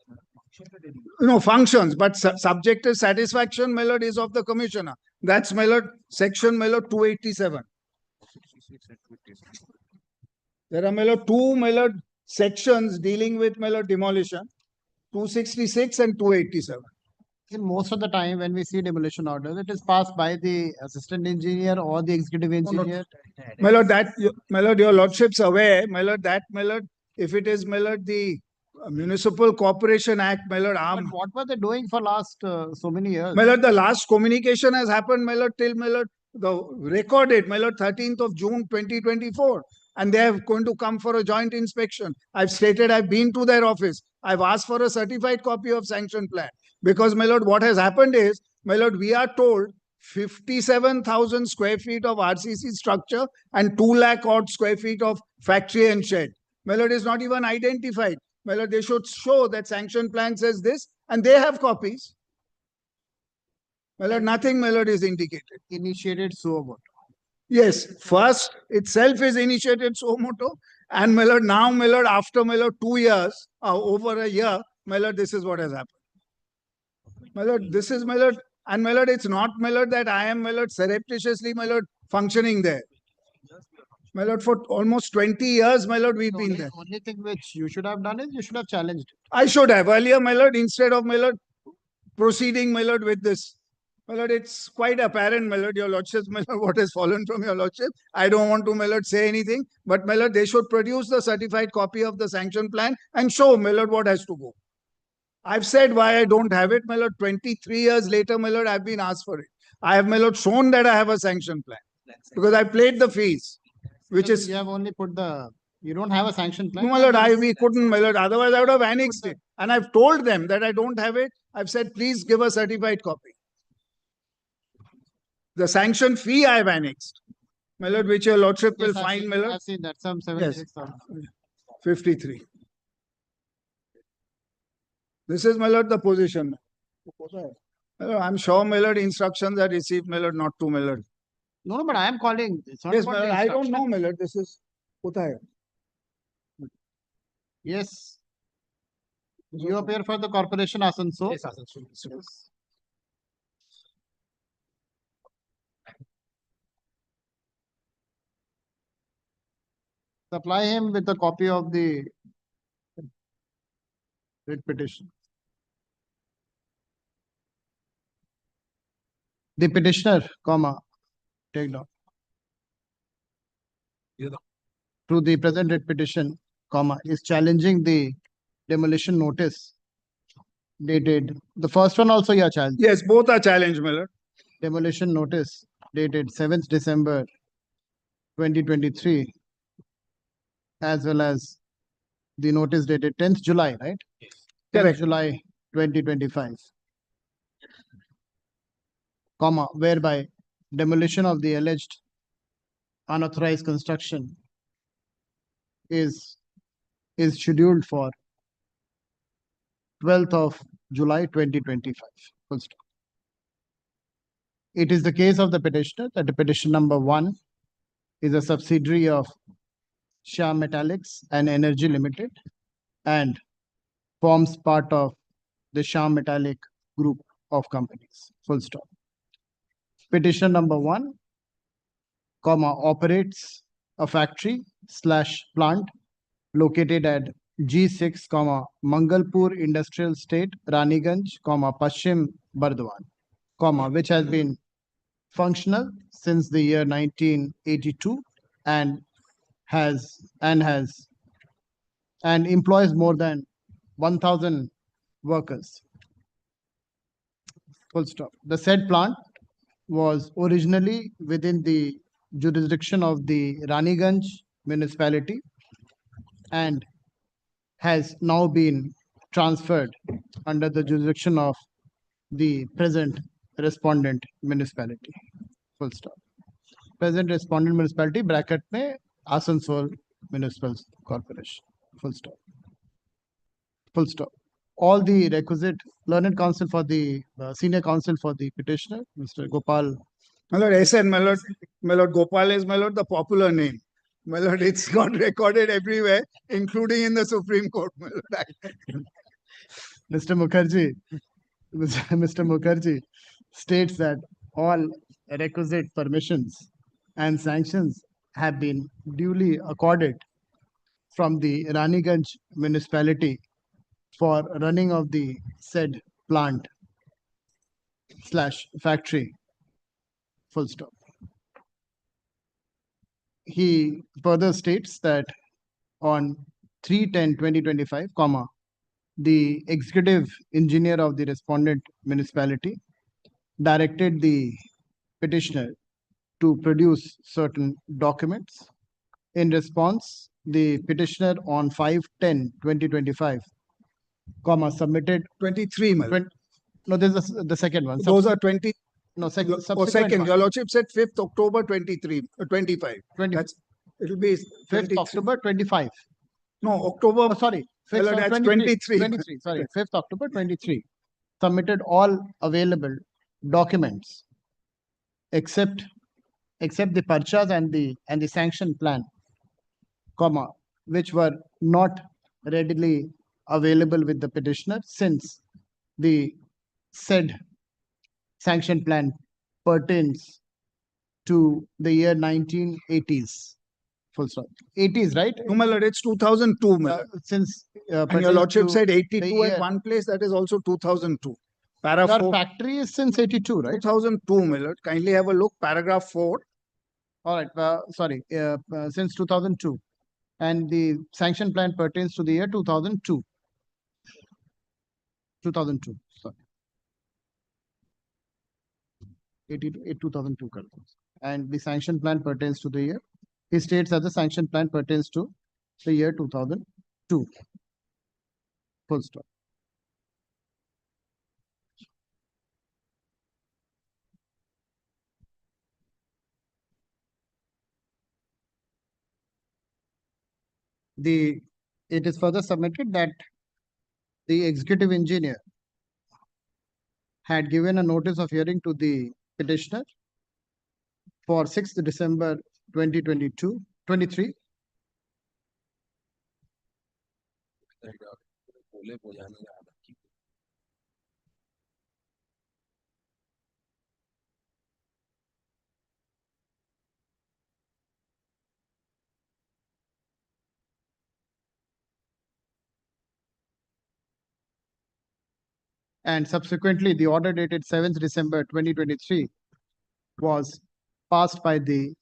No, functions, but subjective satisfaction, my lord, is of the commissioner. That's, my lord, section, my lord, 287. There are, my lord, 2, my lord, sections dealing with, my lord, demolition, 266 and 287. In most of the time, when we see demolition orders, it is passed by the assistant engineer or the executive engineer. My lord, my lord, your lordship's aware, my lord, that, my lord, if it is, my lord, the Municipal Corporation Act, my lord, But what were they doing for last so many years? my lord, the last communication has happened, my lord, till, my lord, the recorded, my lord, 13th of June 2024. And they are going to come for a joint inspection. I've stated I've been to their office. I've asked for a certified copy of sanction plan. Because, my lord, what has happened is, my lord, we are told 57,000 square feet of RCC structure and 2 lakh odd square feet of factory and shed. My lord, is not even identified. My lord, they should show that sanction plan says this, and they have copies. My lord, nothing, my lord, is indicated. Initiated suo motu. Yes, first itself is initiated suo motu, and, my lord, now, my lord, after, my lord, 2 years, over a year, my lord, this is what has happened. My lord, this is, my lord, and, my lord, it's not, my lord, that I am, my lord, surreptitiously, my lord, functioning there. My lord, for almost 20 years, my lord, we've The been only, there. only thing which you should have done is you should have challenged. I should have earlier, my lord, instead of, my lord, proceeding, my lord, with this. My lord, it's quite apparent, my lord, your lordship, my lord, what has fallen from your lordship. I don't want to, my lord, say anything, but my lord, they should produce the certified copy of the sanction plan and show, my lord, what has to go. I've said why I don't have it, my lord. 23 years later, my lord, I've been asked for it. I have, my lord, shown that I have a sanction plan because I paid the fees, which is. You have only put the, you don't have a sanction plan. No, my lord, we couldn't, my lord. Otherwise, I would have annexed it. And I've told them that I don't have it. I've said, please give a certified copy. The sanction fee I have annexed. My lord, which your lordship will Yes, I've find, seen- my lord. I've seen that, some Yes. 76,000. 53. This is, my lord, the position. My lord, I'm sure, my lord, instructions are received, my lord, not to, my lord. No, but I am calling. It's not Yes, about my the lord, I don't instruction. know, my lord. This is. Yes. You appear for the corporation Asansol. Yes, Asansol. Yes. Supply him with a copy of the writ petition. The petitioner, comma, take down. To the present writ petition, comma, is challenging the demolition notice dated, the first one also you are challenged. Yes, both are challenged, my lord. Demolition notice dated 7th December 2023, as well as the notice dated 10th July, right? 10th Correct. July 2025, comma, whereby demolition of the alleged unauthorized construction is scheduled for 12th of July 2025. Full stop. It is the case of the petitioner that the petition number 1 is a subsidiary of Shyam Metallics and Energy Limited and forms part of the Shyam Metallic group of companies. Full stop. Petitioner number 1, comma, operates a factory / plant located at G6, comma, Mangalpur Industrial State, Raniganj, comma, Paschim Bardhaman, comma, which has been functional since the year 1982 and employs more than 1,000 workers. Full stop. The said plant was originally within the jurisdiction of the Raniganj municipality and has now been transferred under the jurisdiction of the present respondent municipality. Full stop. Present respondent municipality bracket में Asansol Municipal Corporation. Full stop. Full stop. All the requisite learned counsel for the senior counsel for the petitioner, Mr. Gopal. My lord, I said, my lord, Gopal is, my lord, the popular name. My lord, it's got recorded everywhere, including in the Supreme Court, my lord. Mr. Mukherjee states that all requisite permissions and sanctions have been duly accorded from the Raniganj municipality for running of the said plant / factory. Full stop. He further states that on 3/10/2025, comma, the executive engineer of the respondent municipality directed the petitioner to produce certain documents. In response, the petitioner on 5/10/2025, comma, submitted 23, my lord. no, there's the second one. Those are 20. No, Oh, subsequent second. one. Your lordship said 5th October 23, 25. 20 That's, it'll be 5th 23. October 25. No, October. Oh, sorry. Well, 5th, that's 23. 23. Sorry, 5th October 23. Submitted all available documents except the purchase and the sanction plan, comma, which were not readily available with the petitioner since the said sanction plan pertains to the year 1980s. full stop. 80s, right? No, my lord, it's 2002, my lord. Since And your pertains lordship to said the 82 at year. one place, that is also 2002. Para Your 4, factory is since 82, right? 2002, my lord. Kindly have a look, paragraph 4. All right, sorry, since 2002. And the sanction plan pertains to the year 2002. 2002, sorry. 2002. And the sanction plan pertains to the year. He states that the sanction plan pertains to the year 2002. Full stop. It is further submitted that the executive engineer had given a notice of hearing to the petitioner for 6th December 2023. And subsequently, the order dated 7th December 2023 was passed by the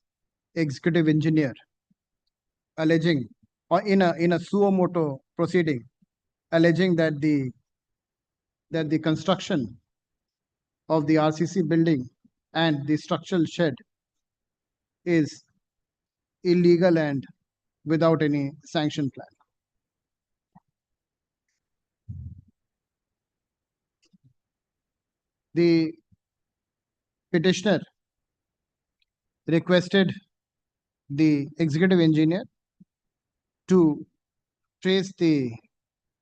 executive engineer, alleging, or in a suo motu proceeding, alleging that the construction of the RCC building and the structural shed is illegal and without any sanction plan. The petitioner requested the executive engineer to trace the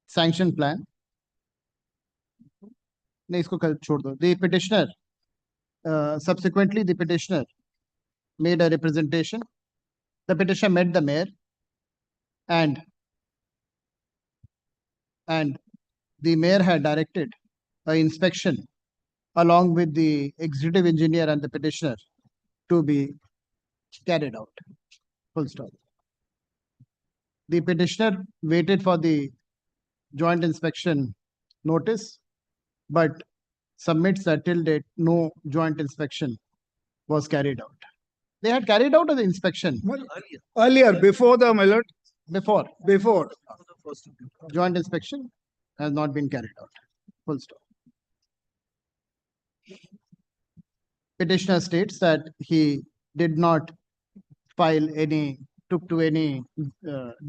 sanction plan. The petitioner, subsequently, the petitioner made a representation. The petitioner met the mayor, and the mayor had directed an inspection along with the executive engineer and the petitioner to be carried out. Full stop. The petitioner waited for the joint inspection notice, but submits that till date no joint inspection was carried out. They had carried out the inspection Earlier, before the, my lord, before. Joint inspection has not been carried out. Full stop. Petitioner states that he did not file any, he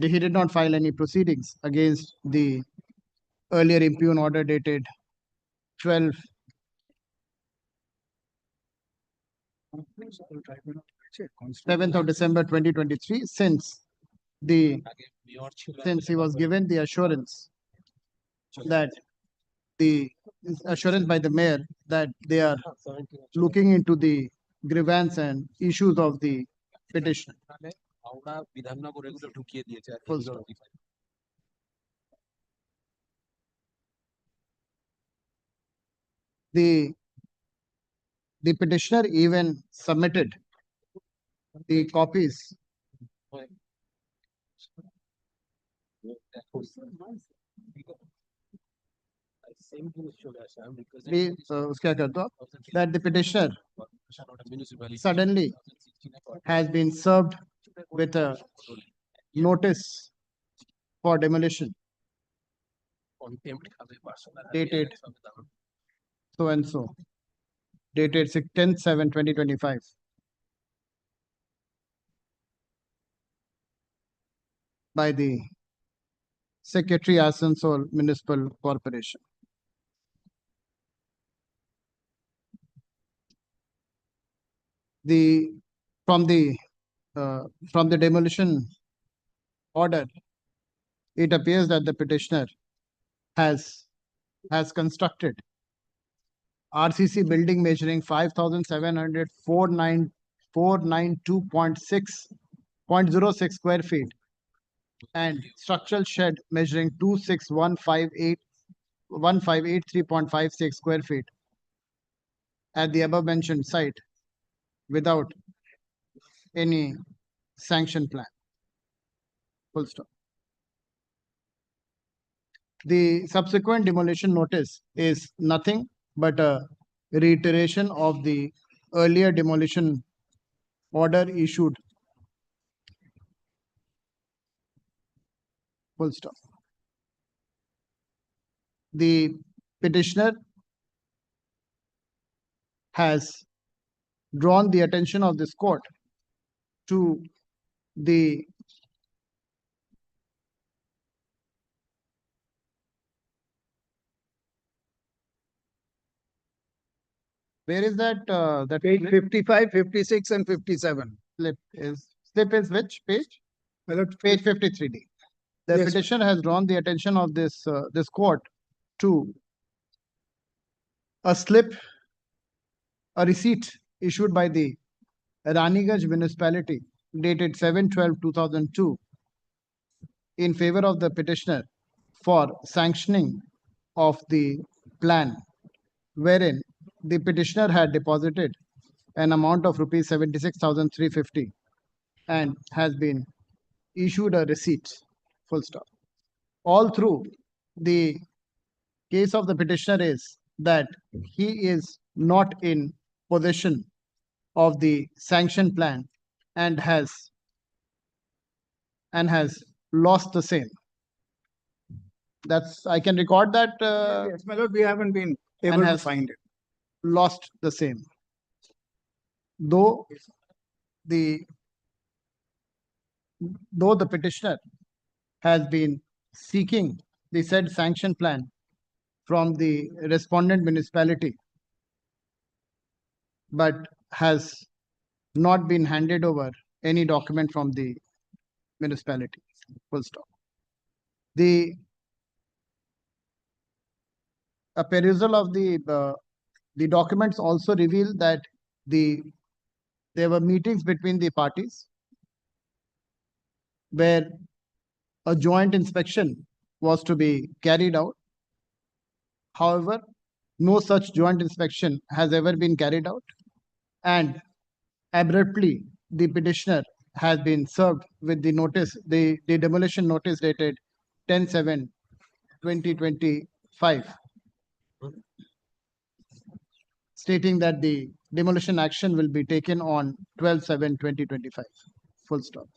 did not file any proceedings against the earlier impugn order dated 7th of December 2023, since he was given the assurance that the assurance by the mayor that they are looking into the grievance and issues of the petitioner. Full stop. The petitioner even submitted the copies that the petitioner suddenly has been served with a notice for demolition dated so and so, dated 10/7/2025. By the Secretary Asansol Municipal Corporation. From the demolition order, it appears that the petitioner has constructed RCC building measuring 5,700,492.06 square feet and structural shed measuring 26,153.56 square feet at the above mentioned site without any sanction plan. full stop. The subsequent demolition notice is nothing but a reiteration of the earlier demolition order issued. Full stop. The petitioner has drawn the attention of this court to the where is that that Page slip? 55, 56, and 57. Slip is which page? My lord, Page 53D. The Yes. petitioner has drawn the attention of this this court to a slip, a receipt issued by the Raniganj municipality dated 7/12/2002 in favor of the petitioner for sanctioning of the plan, wherein the petitioner had deposited an amount of rupees 76,350 and has been issued a receipt. Full stop. All through the case of the petitioner is that he is not in possession of the sanction plan and has lost the same. That's, I can record that, yes, my lord, we haven't been able to has- find it. lost the same. Though the petitioner has been seeking the said sanction plan from the respondent municipality, but has not been handed over any document from the municipality. Full stop. A perusal of the documents also reveal that there were meetings between the parties where a joint inspection was to be carried out. However, no such joint inspection has ever been carried out, and abruptly the petitioner has been served with the notice, the demolition notice dated 10/7/2025, stating that the demolition action will be taken on 12/7/2025. Full stop.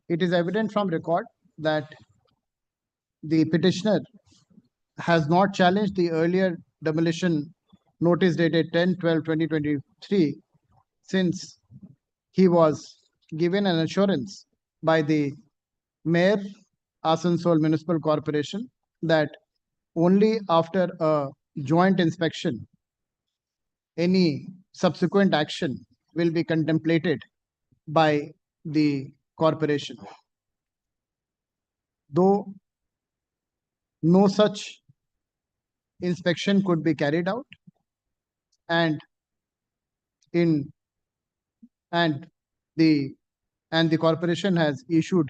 It is evident from record that the petitioner has not challenged the earlier demolition notice dated 10/12/2023, since he was given an assurance by the Mayor, Asansol Municipal Corporation, that only after a joint inspection, any subsequent action will be contemplated by the corporation. Though no such inspection could be carried out, and the corporation has issued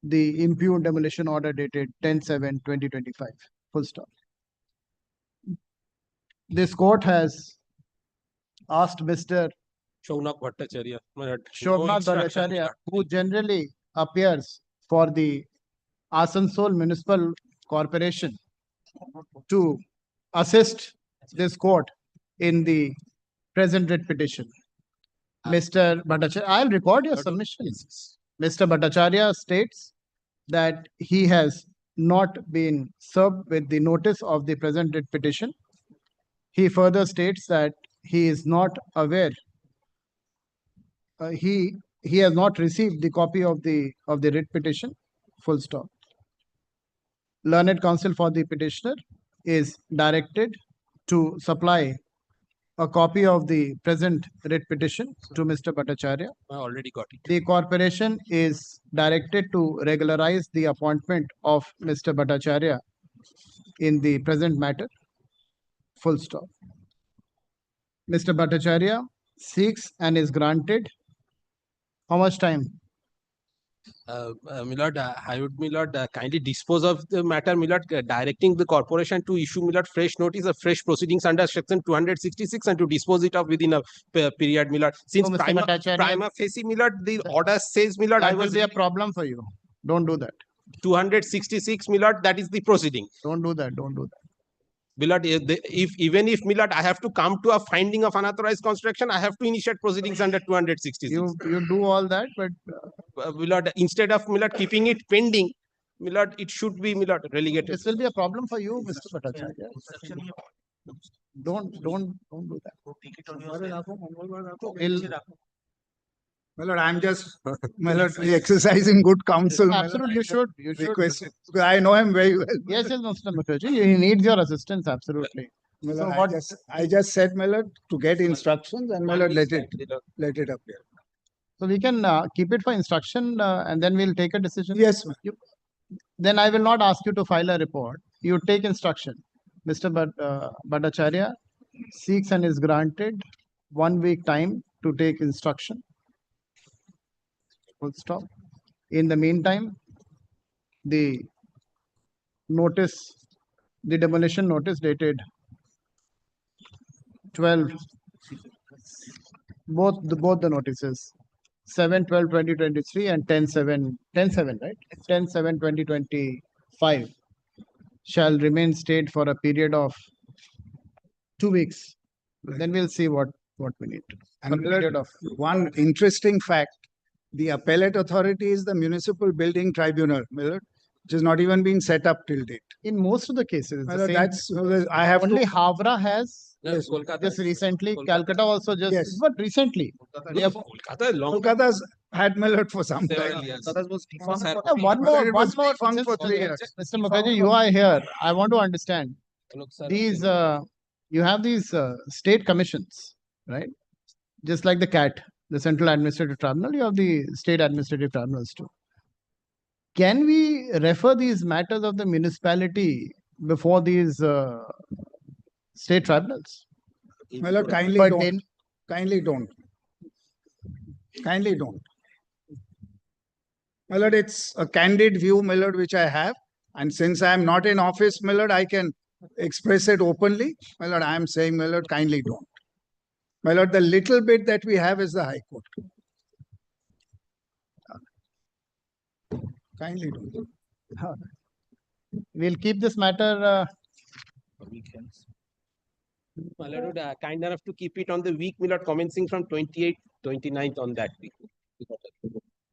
the impugned demolition order dated 10/7/2025. Full stop. This court has asked Mr. Shaunak Bhattacharya. Shobnath Bhattacharya, who generally appears for the Asansol Municipal Corporation, to assist this court in the present writ petition. Mr. Bhattacharya, I'll record your submission. Mr. Bhattacharya states that he has not been served with the notice of the present writ petition. He further states that he is not aware, he has not received the copy of the writ petition. Full stop. Learned counsel for the petitioner is directed to supply a copy of the present writ petition to Mr. Bhattacharya. I already got it. The corporation is directed to regularize the appointment of Mr. Bhattacharya in the present matter. Full stop. Mr. Bhattacharya seeks and is granted how much time? My lord, I would, my lord, kindly dispose of the matter, my lord, directing the corporation to issue, my lord, fresh notice of fresh proceedings under section 266 and to dispose it off within a period, my lord. Since Mr. prima Bhattacharya, facie, my lord, the order says, my lord, I that will was be a problem for you. Don't do that. 266, my lord, that is the proceeding. Don't do that. Don't do that. Milord, if even if Milord, I have to come to a finding of unauthorized construction, I have to initiate proceedings under 266. You do all that, but Milord, instead of Milord keeping it pending, Milord, it should be Milord relegated. this will be a problem for you, Mr. Bhattacharya. Don't do that. My lord, I'm just, my lord, exercising good counsel. my lord. Absolutely, you should. You should. Request, because I know him very well. Yes, Mr. Mukherjee, he needs your assistance. Absolutely. My So lord, what- I just said, my lord, to get instructions and my lord, let it appear. So we can keep it for instruction and then we'll take a decision. Yes, ma'am. Then I will not ask you to file a report. You take instruction. Mr. Bhattacharya seeks and is granted 1 week time to take instruction. Full stop. In the meantime, the notice, the demolition notice dated 12, both the notices, 7/12/2023 and 10/7, right? 10/7/2025 shall remain stayed for a period of 2 weeks. Then we'll see what we need. And For a period of one interesting fact, the appellate authority is the Municipal Building Tribunal, my lord, which has not even been set up till date. in most of the cases, My the lord, same. that's, I have Only to, Havra has Yes, just recently. Kolkata. Calcutta also just, Yes. but recently. Kolkata long Kolkata's had my lord for some time. several years. One But more, it one was more. defunct for just, 3 years. Mr. Mukherjee, you are here. I want to understand. These, you have these state commissions, right? Just like the CAT, the Central Administrative Tribunal, you have the state administrative tribunals too. Can we refer these matters of the municipality before these state tribunals? My lord, kindly But don't, then- kindly don't. Kindly don't. My lord, it's a candid view, my lord, which I have. And since I am not in office, my lord, I can express it openly. My lord, I am saying, my lord, kindly don't. My lord, the little bit that we have is the High Court. Kindly don't. We'll keep this matter. My lord, kind enough to keep it on the week, my lord, commencing from 28th, 29th on that week.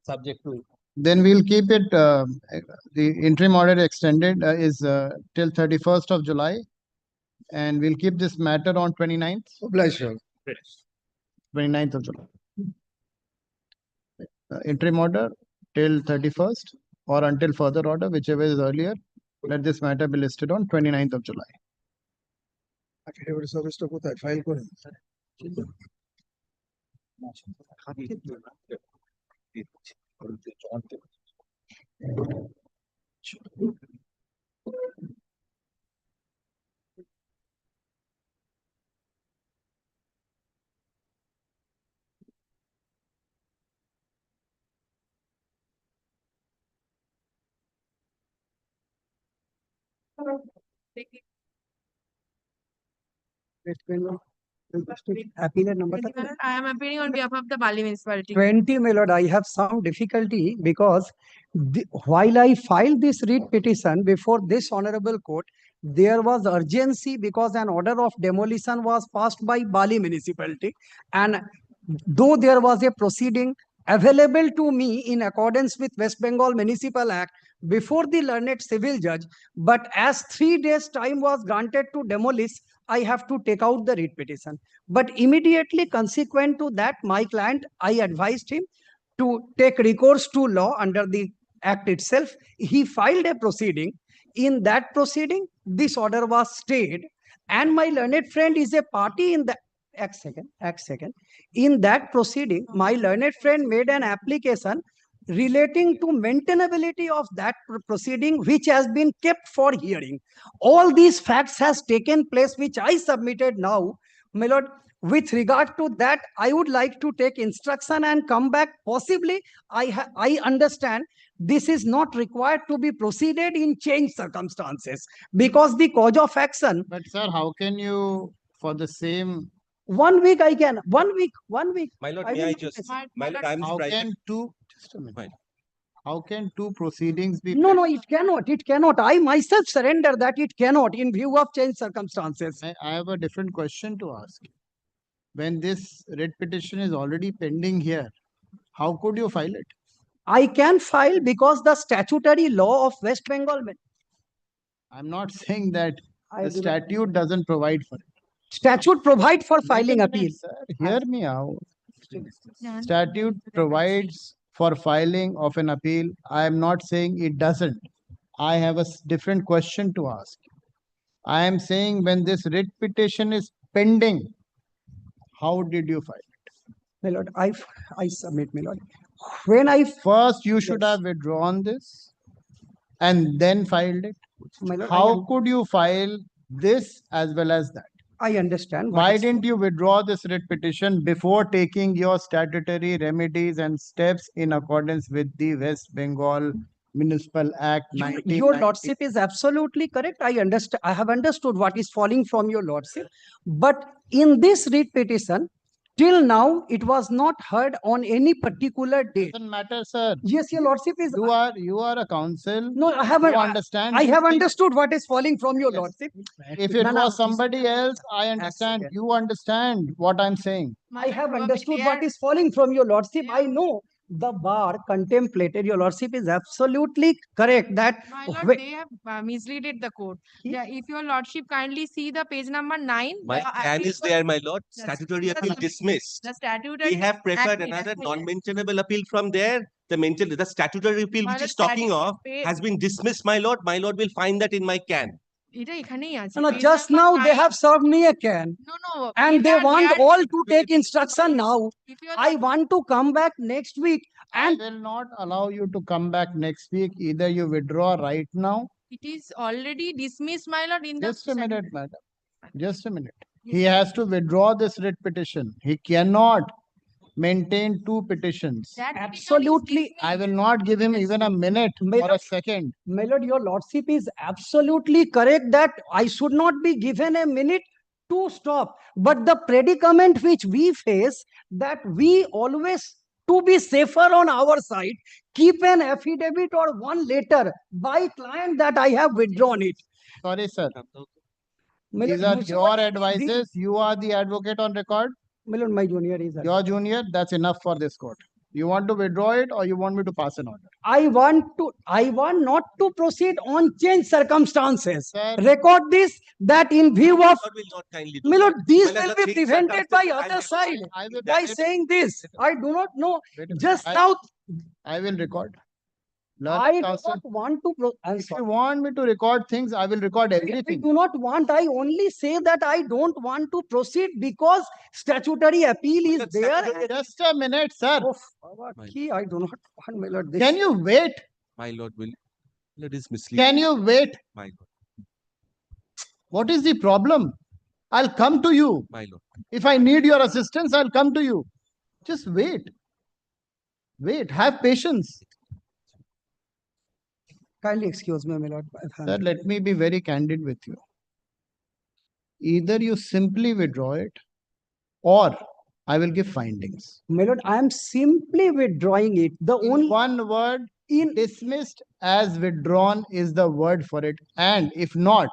Subject to. Then we'll keep it. The interim order extended is till 31st of July. And we'll keep this matter on 29th. Obliged, sir. 29th of July. Interim order till 31st or until further order, whichever is earlier. Let this matter be listed on 29th of July. Affidavit service কোথায় file করেন Appeal number I am appealing on behalf of the Bali municipality. 20, my lord. I have some difficulty because while I filed this writ petition before this honorable court, there was urgency because an order of demolition was passed by Bali municipality. And though there was a proceeding available to me in accordance with West Bengal Municipal Act before the learned civil judge, but as 3 days time was granted to demolish, I have to take out the writ petition. But immediately consequent to that, my client, I advised him to take recourse to law under the act itself. He filed a proceeding. In that proceeding, this order was stayed. And my learned friend is a party in the act second. In that proceeding, my learned friend made an application relating to maintainability of that proceeding, which has been kept for hearing. All these facts has taken place, which I submitted now, my lord. with regard to that, I would like to take instruction and come back. Possibly, I understand this is not required to be proceeded in changed circumstances because the cause of action. But sir, how can you, for the same, 1 week I can, 1 week. My lord, I may will I not just, decide. my lord, I'm how private. can two, just a minute. Fine. How can two proceedings be? No, no, it cannot. It cannot. I myself surrender that it cannot in view of changed circumstances. I have a different question to ask. When this writ petition is already pending here, how could you file it? I can file because the statutory law of West Bengal. I'm not saying that I the do not- statute doesn't provide for it. Statute provide for Wait a filing minute, appeal. sir, hear me out. Statute provides for filing of an appeal. I am not saying it doesn't. I have a different question to ask. I am saying when this writ petition is pending, how did you file it? My lord, I submit, my lord. When I First, you should Yes. have withdrawn this and then filed it. My lord, How could you file this as well as that? I understand. what Why is- didn't you withdraw this writ petition before taking your statutory remedies and steps in accordance with the West Bengal Municipal Act Your 1990? lordship is absolutely correct. I understand. I have understood what is falling from your lordship. But in this writ petition, till now, it was not heard on any particular date. Doesn't matter, sir. Yes, your lordship is. You are a council. No, I haven't. You understand. I these have things. understood what is falling from your Yes. lordship. If it No, no, was somebody else, I understand. Accident. You understand what I'm saying. I have understood what is falling from your lordship. I know the bar contemplated. Your lordship is absolutely correct that My lord, whe- they have misleaded the court. He- Yeah, if your lordship kindly see the page number 9. My the can appeal is was- there, my lord. the- Statutory the- appeal dismissed. The statutory. We have preferred act- another yes, non-mentionable appeal from there. The statutory appeal My which lord, is talking of page- has been dismissed, my lord. My lord will find that in my can. এটা এখানেই আছে, no, page just number now they 9. have served me a can. No, And they want are- all to take instruction now. if your I want to come back next week I and will not allow you to come back next week. Either you withdraw right now. It is already dismissed, my lord, in the. Just a minute, madam. Just a minute. He has to withdraw this writ petition. He cannot maintain two petitions. That petition is absolutely, dismissed. I will not give him even a minute or a second. my lord, your lordship is absolutely correct that I should not be given a minute to stop. But the predicament which we face, that we always, to be safer on our side, keep an affidavit or one letter by client that I have withdrawn it. Sorry, sir. My These lord, are your advices. You are the advocate on record. My lord, my junior is. Your junior, that's enough for this court. You want to withdraw it or you want me to pass an order? I want not to proceed on changed circumstances. Sir. Record this, that in view of, My lord will not kindly do my lord, that. these Well, as will a be changed prevented by circumstance, other side. I will, By saying this, I do not know. wait a minute. Just I- now, I will record. I Learned do counsel. not want to, I'm If you sorry. want me to record things, I will record I everything. do not want, I only say that I don't want to proceed because statutory appeal is there. and- Just a minute, sir. Oh, Baba, key, I do not want, my lord. Can you wait? My lord will. Let is misleading. Can you wait? My lord. What is the problem? I'll come to you. My lord. If I need your assistance, I'll come to you. Just wait. Wait, have patience. Kindly excuse me, my lord. Sir, let me be very candid with you. Either you simply withdraw it or I will give findings. My lord, I am simply withdrawing it. The In only one word, in dismissed as withdrawn is the word for it. And if not,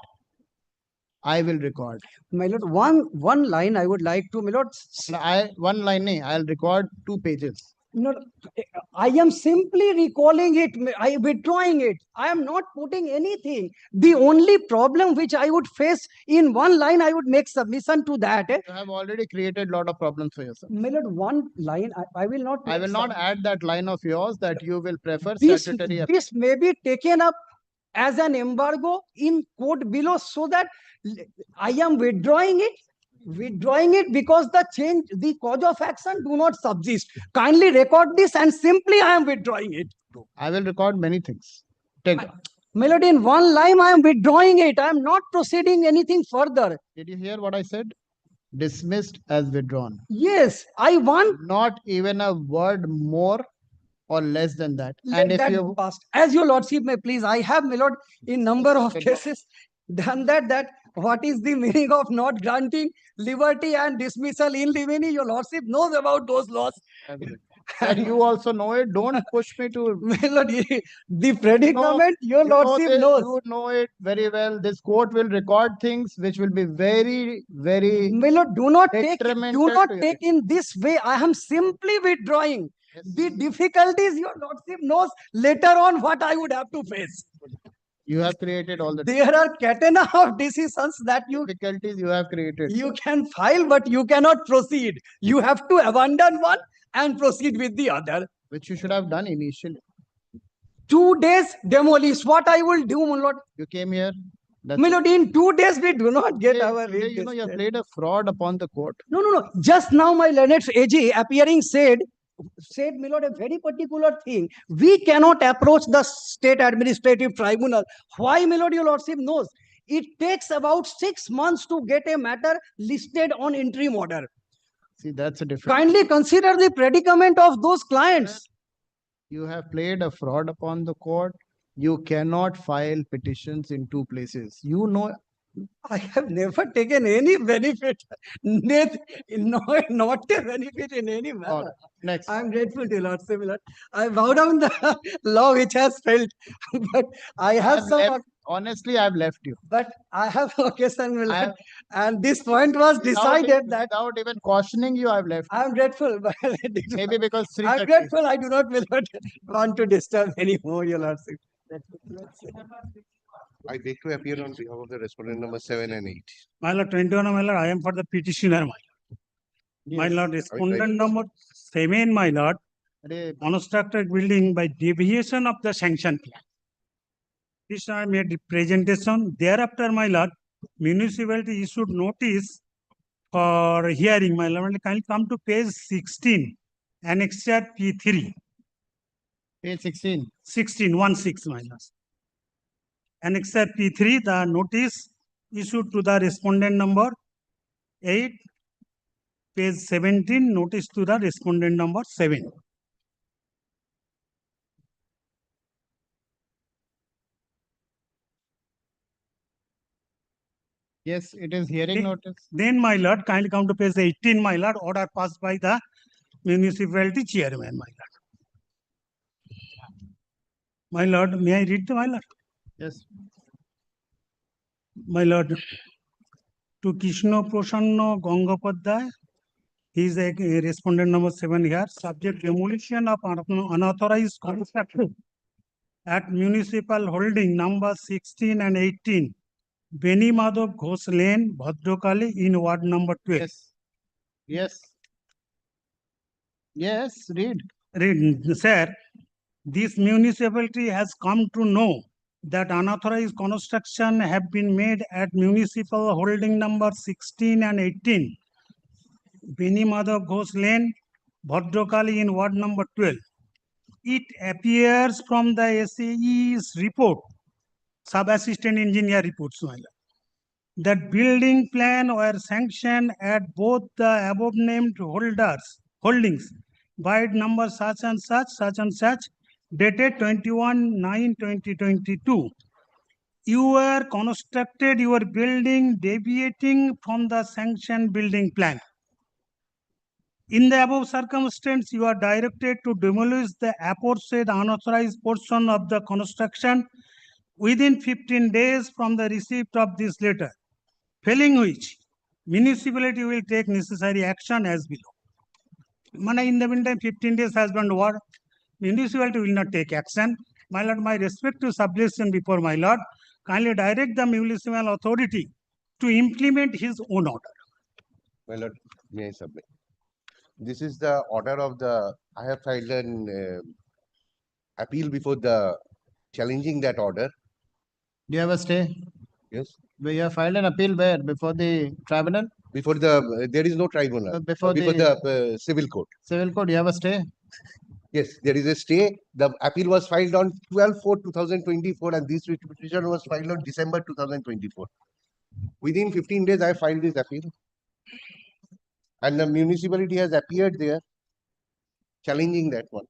I will record. my lord, one line I would like to, my lord. One line, nahi, I'll record 2 pages. No, I am simply recalling it. I withdrawing it. I am not putting anything. The only problem which I would face in one line, I would make submission to that. You have already created a lot of problems for yourself. My lord, one line, I will not. I will not add that line of yours that you will prefer This, statutory. this may be taken up as an embargo in court below so that I am withdrawing it because the cause of action do not subsist. Kindly record this and simply I am withdrawing it. I will record many things. Take. My lord, in one line I am withdrawing it. I am not proceeding anything further. Did you hear what I said? Dismissed as withdrawn. Yes, I want Not even a word more or less than that. let And if that you pass. As your lordship may please, I have, my lord, in number of cases done that what is the meaning of not granting liberty and dismissal in limine? Your lordship knows about those laws. and you also know it, don't push me to My lord, the predicament, your you know lordship this, knows. you know it very well. This court will record things which will be very, very My lord, do not take detrimental to your in this way. I am simply withdrawing. The difficulties your lordship knows later on what I would have to face. You have created all the There are catena of decisions that difficulties you have created. you can file, but you cannot proceed. You have to abandon one and proceed with the other. Which you should have done initially. 2 days demolish. What I will do, my lord? You came here. My lord, in 2 days we do not get our Today, you know, you have played a fraud upon the court. No. Just now my learned AG appearing said, my lord, a very particular thing. We cannot approach the state administrative tribunal. Why, my lord, your lordship knows? It takes about 6 months to get a matter listed on interim order. See, that's a different. Kindly consider the predicament of those clients. You have played a fraud upon the court. You cannot file petitions in 2 places. You know, I have never taken any benefit, not a benefit in any manner. Next. I am grateful to Lord Similar. I bow down the law which has failed, but I have honestly, I've left you. But I have occasion, and this point was decided that without even cautioning you, I've left. I am grateful, but Maybe because I'm grateful. I do not want to disturb anymore, Your Lordship. I beg to appear on behalf of the respondent number 7 and 8. My lord, 21, my lord, I am for the petitioner, my lord. My lord, respondent number 7, my lord, constructed building by deviation of the sanction plan. This I made presentation. Thereafter, my lord, municipality issued notice for hearing, my lord. Kindly come to page 16, annexure P3. Page 16. 16, 16, my lord. Annexure P3, the notice issued to the respondent number 8, page 17, notice to the respondent number 7. Yes, it is hearing notice. Then, my lord, kindly come to page 18, my lord, order passed by the municipality chairman, my lord. My lord, may I read, my lord? Yes. My lord, to Krishna Prasanna Gangopadhyay, he is a respondent number 7 here. Subject demolition of unauthorized construction at municipal holding number 16 and 18, Beni Madhav Ghosh Lane, Bhadrakali in ward number 12. Yes, read. Read, sir. This municipality has come to know that unauthorized construction have been made at municipal holding number 16 and 18, Beni Madhav Ghosh Lane, Bhadrakali in ward number 12. It appears from the SAE's report, Sub-Assistant Engineer reports, that building plan were sanctioned at both the above named holdings by number such and such, dated 21/9/2022. You were constructed your building deviating from the sanctioned building plan. In the above circumstance, you are directed to demolish the aforesaid unauthorized portion of the construction within 15 days from the receipt of this letter, failing which municipality will take necessary action as below. In the meantime, 15 days has been over. Municipality will not take action. My lord, my respective submission before my lord, kindly direct the municipal authority to implement his own order. My lord, may I submit? This is the order of the, I have filed an appeal before the, challenging that order. Do you have a stay? Yes. We have filed an appeal where? Before the tribunal? Before the, there is no tribunal. Before the civil court. Civil court, you have a stay? Yes, there is a stay. The appeal was filed on 12/4/2024 and this petition was filed on December 2024. Within 15 days, I filed this appeal. And the municipality has appeared there challenging that one.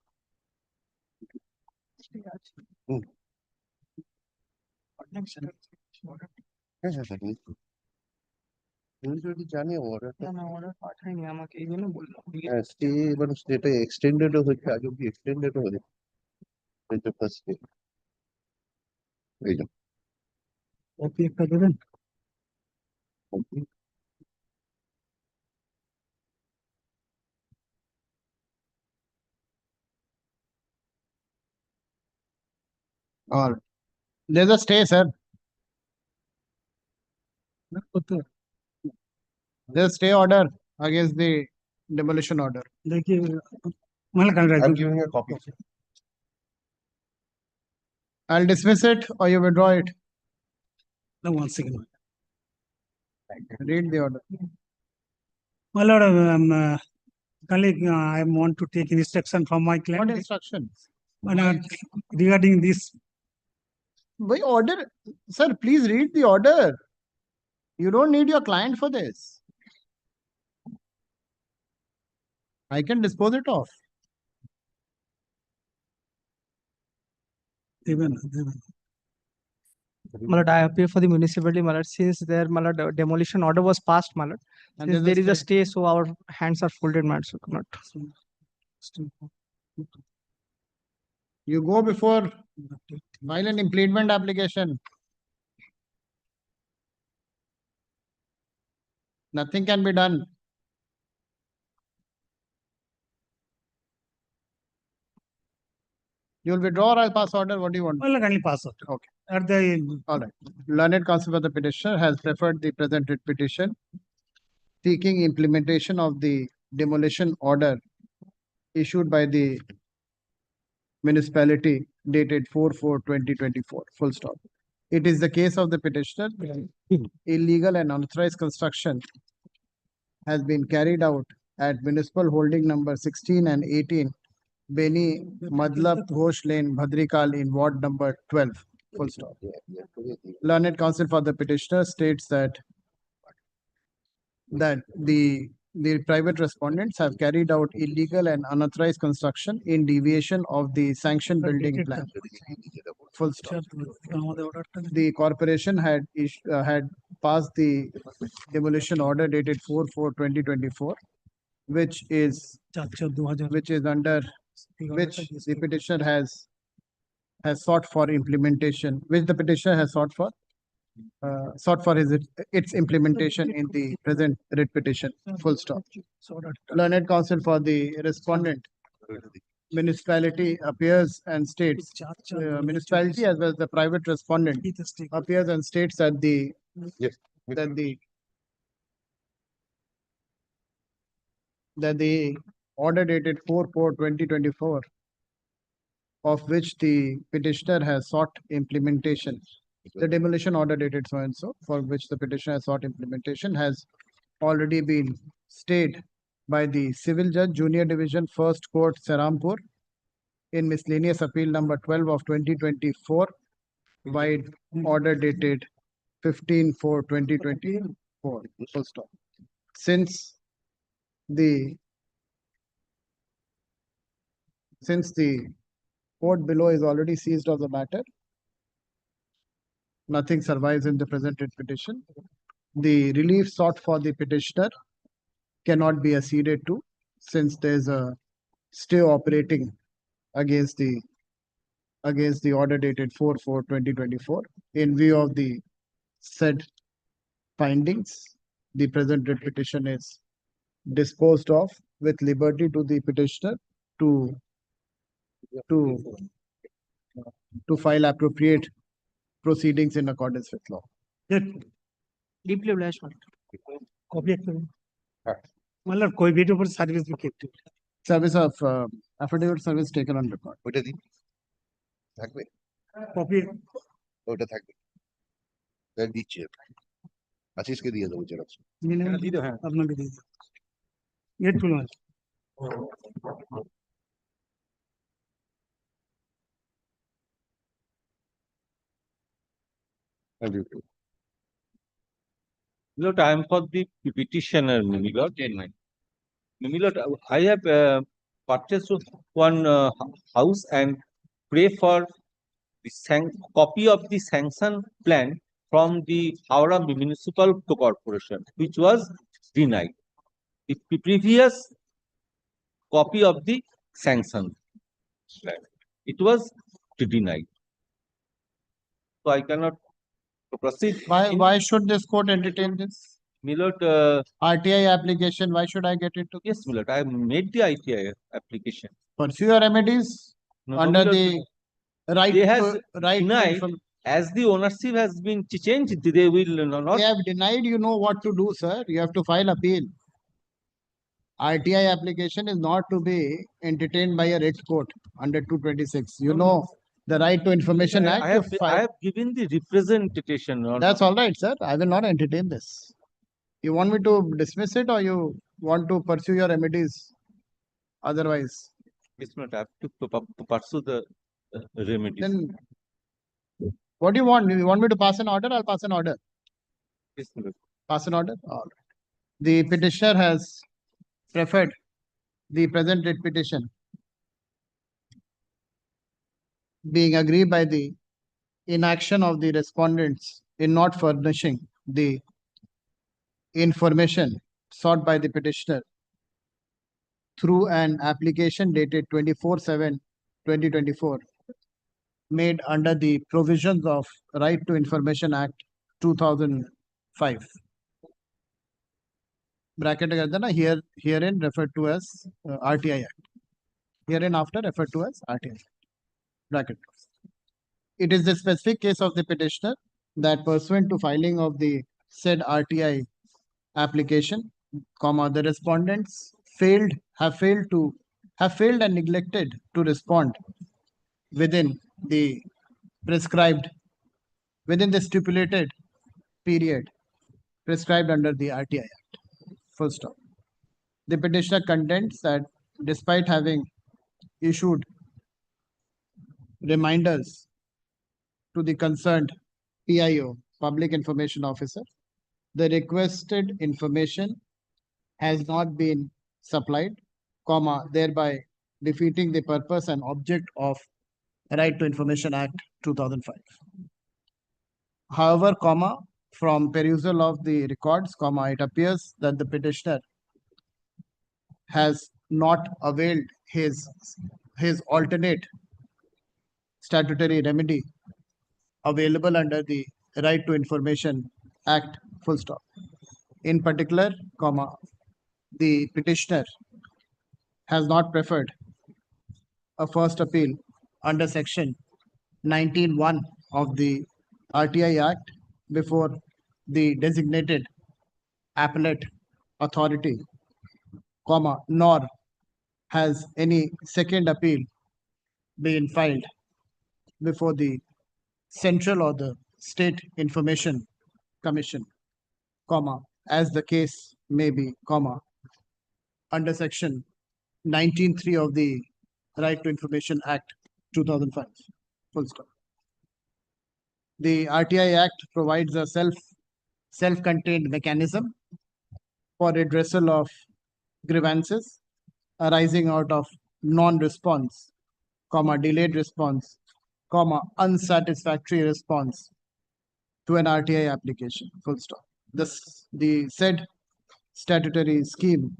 Yes, yes, yes. Municipality জানে order stay এবার সেটা extended ও হচ্ছে আগে অব্দি extended ও হয়েছে এই তো first stay এই যে কপি একটা দেবেন Or there's a stay, sir. There's a stay order against the demolition order. দেখি মানে I'm giving a copy. I'll dismiss it or you withdraw it. No, one second. Read the order. My lord, colleague, I want to take instruction from my What client instructions? regarding this. By order, sir, please read the order. You don't need your client for this. I can dispose it off. My lord, I appear for the municipality, my lord, since their my lord, demolition order was passed, my lord. And Since there's there is a stay, so our hands are folded, my lord, so cannot. You go before file an impediment application. Nothing can be done. You'll withdraw or I'll pass order. What do you want? Well, kindly pass out. Okay. At the All right. Learned counsel for the petitioner has referred the present writ petition seeking implementation of the demolition order issued by the municipality dated 4/4/2024. Full stop. It is the case of the petitioner. Illegal and unauthorized construction has been carried out at municipal holding number 16 and 18 Beni Madlab Ghosh Lane, Bhadrikal in ward number 12. Full stop. Learned counsel for the petitioner states that the private respondents have carried out illegal and unauthorized construction in deviation of the sanctioned building plan. Full stop. The corporation had passed the demolition order dated 4/4/2024, which is under which the petitioner has sought for implementation, which the petitioner has sought for its implementation in the present writ petition. Full stop. Learned counsel for the respondent municipality appears and states, municipality as well as the private respondent appears and states that the order dated 4/4/2024, of which the petitioner has sought implementation, the demolition order dated so and so, for which the petitioner has sought implementation, has already been stayed by the civil judge, junior division, first court, Serampur, in miscellaneous appeal number 12 of 2024, by order dated 15/4/2024. Full stop. Since the court below is already seized of the matter, nothing survives in the presented petition. The relief sought for the petitioner cannot be acceded to, since there is a stay operating against the order dated 4/4/2024. In view of the said findings, the present writ petition is disposed of with liberty to the petitioner to file appropriate proceedings in accordance with law. Deeply obliged, my lord. copy একটা দিন। My lord, कोई भी ऊपर service भी kept it. Service of affidavit service taken on record. ওইটা দিন থাকবে Copy ওটা থাকবে তাই দিচ্ছি আশিসকে দিয়ে দেবো জেরক্স আপনাকে দিয়ে দিই। Get to know. Lord, I am for the petitioner, my lord. My lord, I have purchased one house and pray for the copy of the sanction plan from the Howrah Municipal Corporation, which was denied. The previous copy of the sanction plan, it was denied. So I cannot proceed. Why should this court entertain this? My lord, RTI application, why should I get into? yes, my lord, I have made the ITI application. Pursue your remedies No, under my lord, the right they has right to denied, inform. as the ownership has been changed, they will not. They have denied, you know what to do, sir. You have to file appeal. RTI application is not to be entertained by a writ court under 226. You know the Right to Information Act. I have given the representation. That's all right, sir. I will not entertain this. You want me to dismiss it or you want to pursue your remedies otherwise? It's not. I have to pursue the remedies. Then what do you want? You want me to pass an order? I'll pass an order. Yes, my lord. Pass an order? All right. The petitioner has preferred the present writ petition being agreed by the inaction of the respondents in not furnishing the information sought by the petitioner through an application dated 24/7/2024 made under the provisions of Right to Information Act 2005. Bracket कर देना, herein referred to as RTI Act. Herein after referred to as RTI. Bracket. It is the specific case of the petitioner that pursuant to filing of the said RTI application, the respondents have failed and neglected to respond within the stipulated period prescribed under the RTI Act. Full stop. The petitioner contends that despite having issued reminders to the concerned PIO, Public Information Officer, the requested information has not been supplied, thereby defeating the purpose and object of Right to Information Act 2005. However, from perusal of the records, it appears that the petitioner has not availed his alternate statutory remedy available under the Right to Information Act, full stop. In particular, the petitioner has not preferred a first appeal under section 19(1) of the RTI Act before the designated appellate authority, nor has any second appeal been filed before the Central or the State Information Commission, as the case may be, under section 19(3) of the Right to Information Act 2005. Full stop. The RTI Act provides a self-contained mechanism for redressal of grievances arising out of non-response, delayed response, unsatisfactory response to an RTI application. Full stop. The said statutory scheme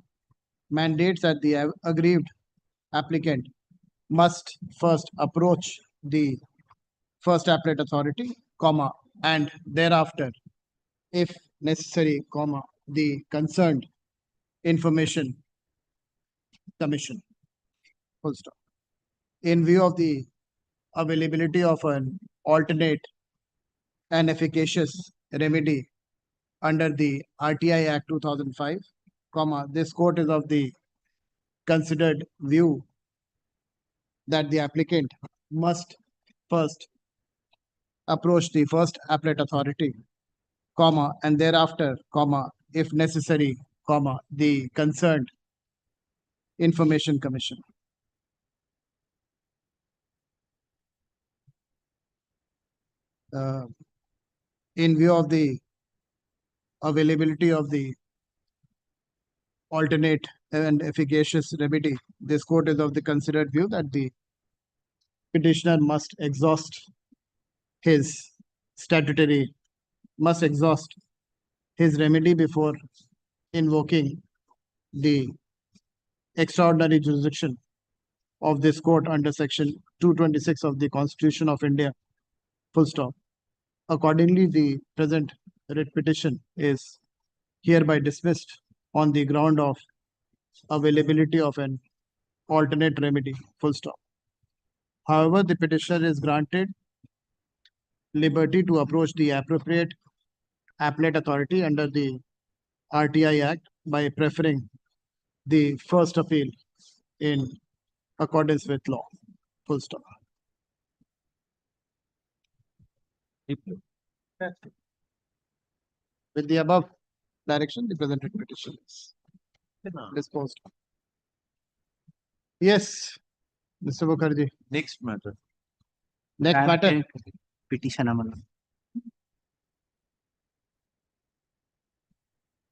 mandates that the aggrieved applicant must first approach the first appellate authority, and thereafter, if necessary, the concerned information commission. Full stop. In view of the availability of an alternate and efficacious remedy under the RTI Act 2005, this court is of the considered view that the applicant must first approach the first appellate authority, and thereafter, if necessary, the concerned information commission. In view of the availability of the alternate and efficacious remedy, this court is of the considered view that the petitioner must exhaust his remedy before invoking the extraordinary jurisdiction of this court under section 226 of the Constitution of India, full stop. Accordingly, the present writ petition is hereby dismissed on the ground of availability of an alternate remedy, full stop. However, the petitioner is granted liberty to approach the appropriate appellate authority under the RTI Act by preferring the first appeal in accordance with law, full stop. With the above direction, the present writ petition is disposed of. Yes, Mr. Mukherjee. Next matter. Next matter. Petition amendment.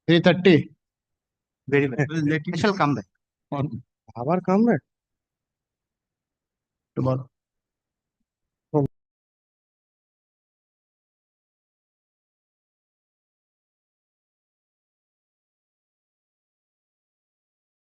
3:30. Very well. I shall come back. Our come back Tomorrow.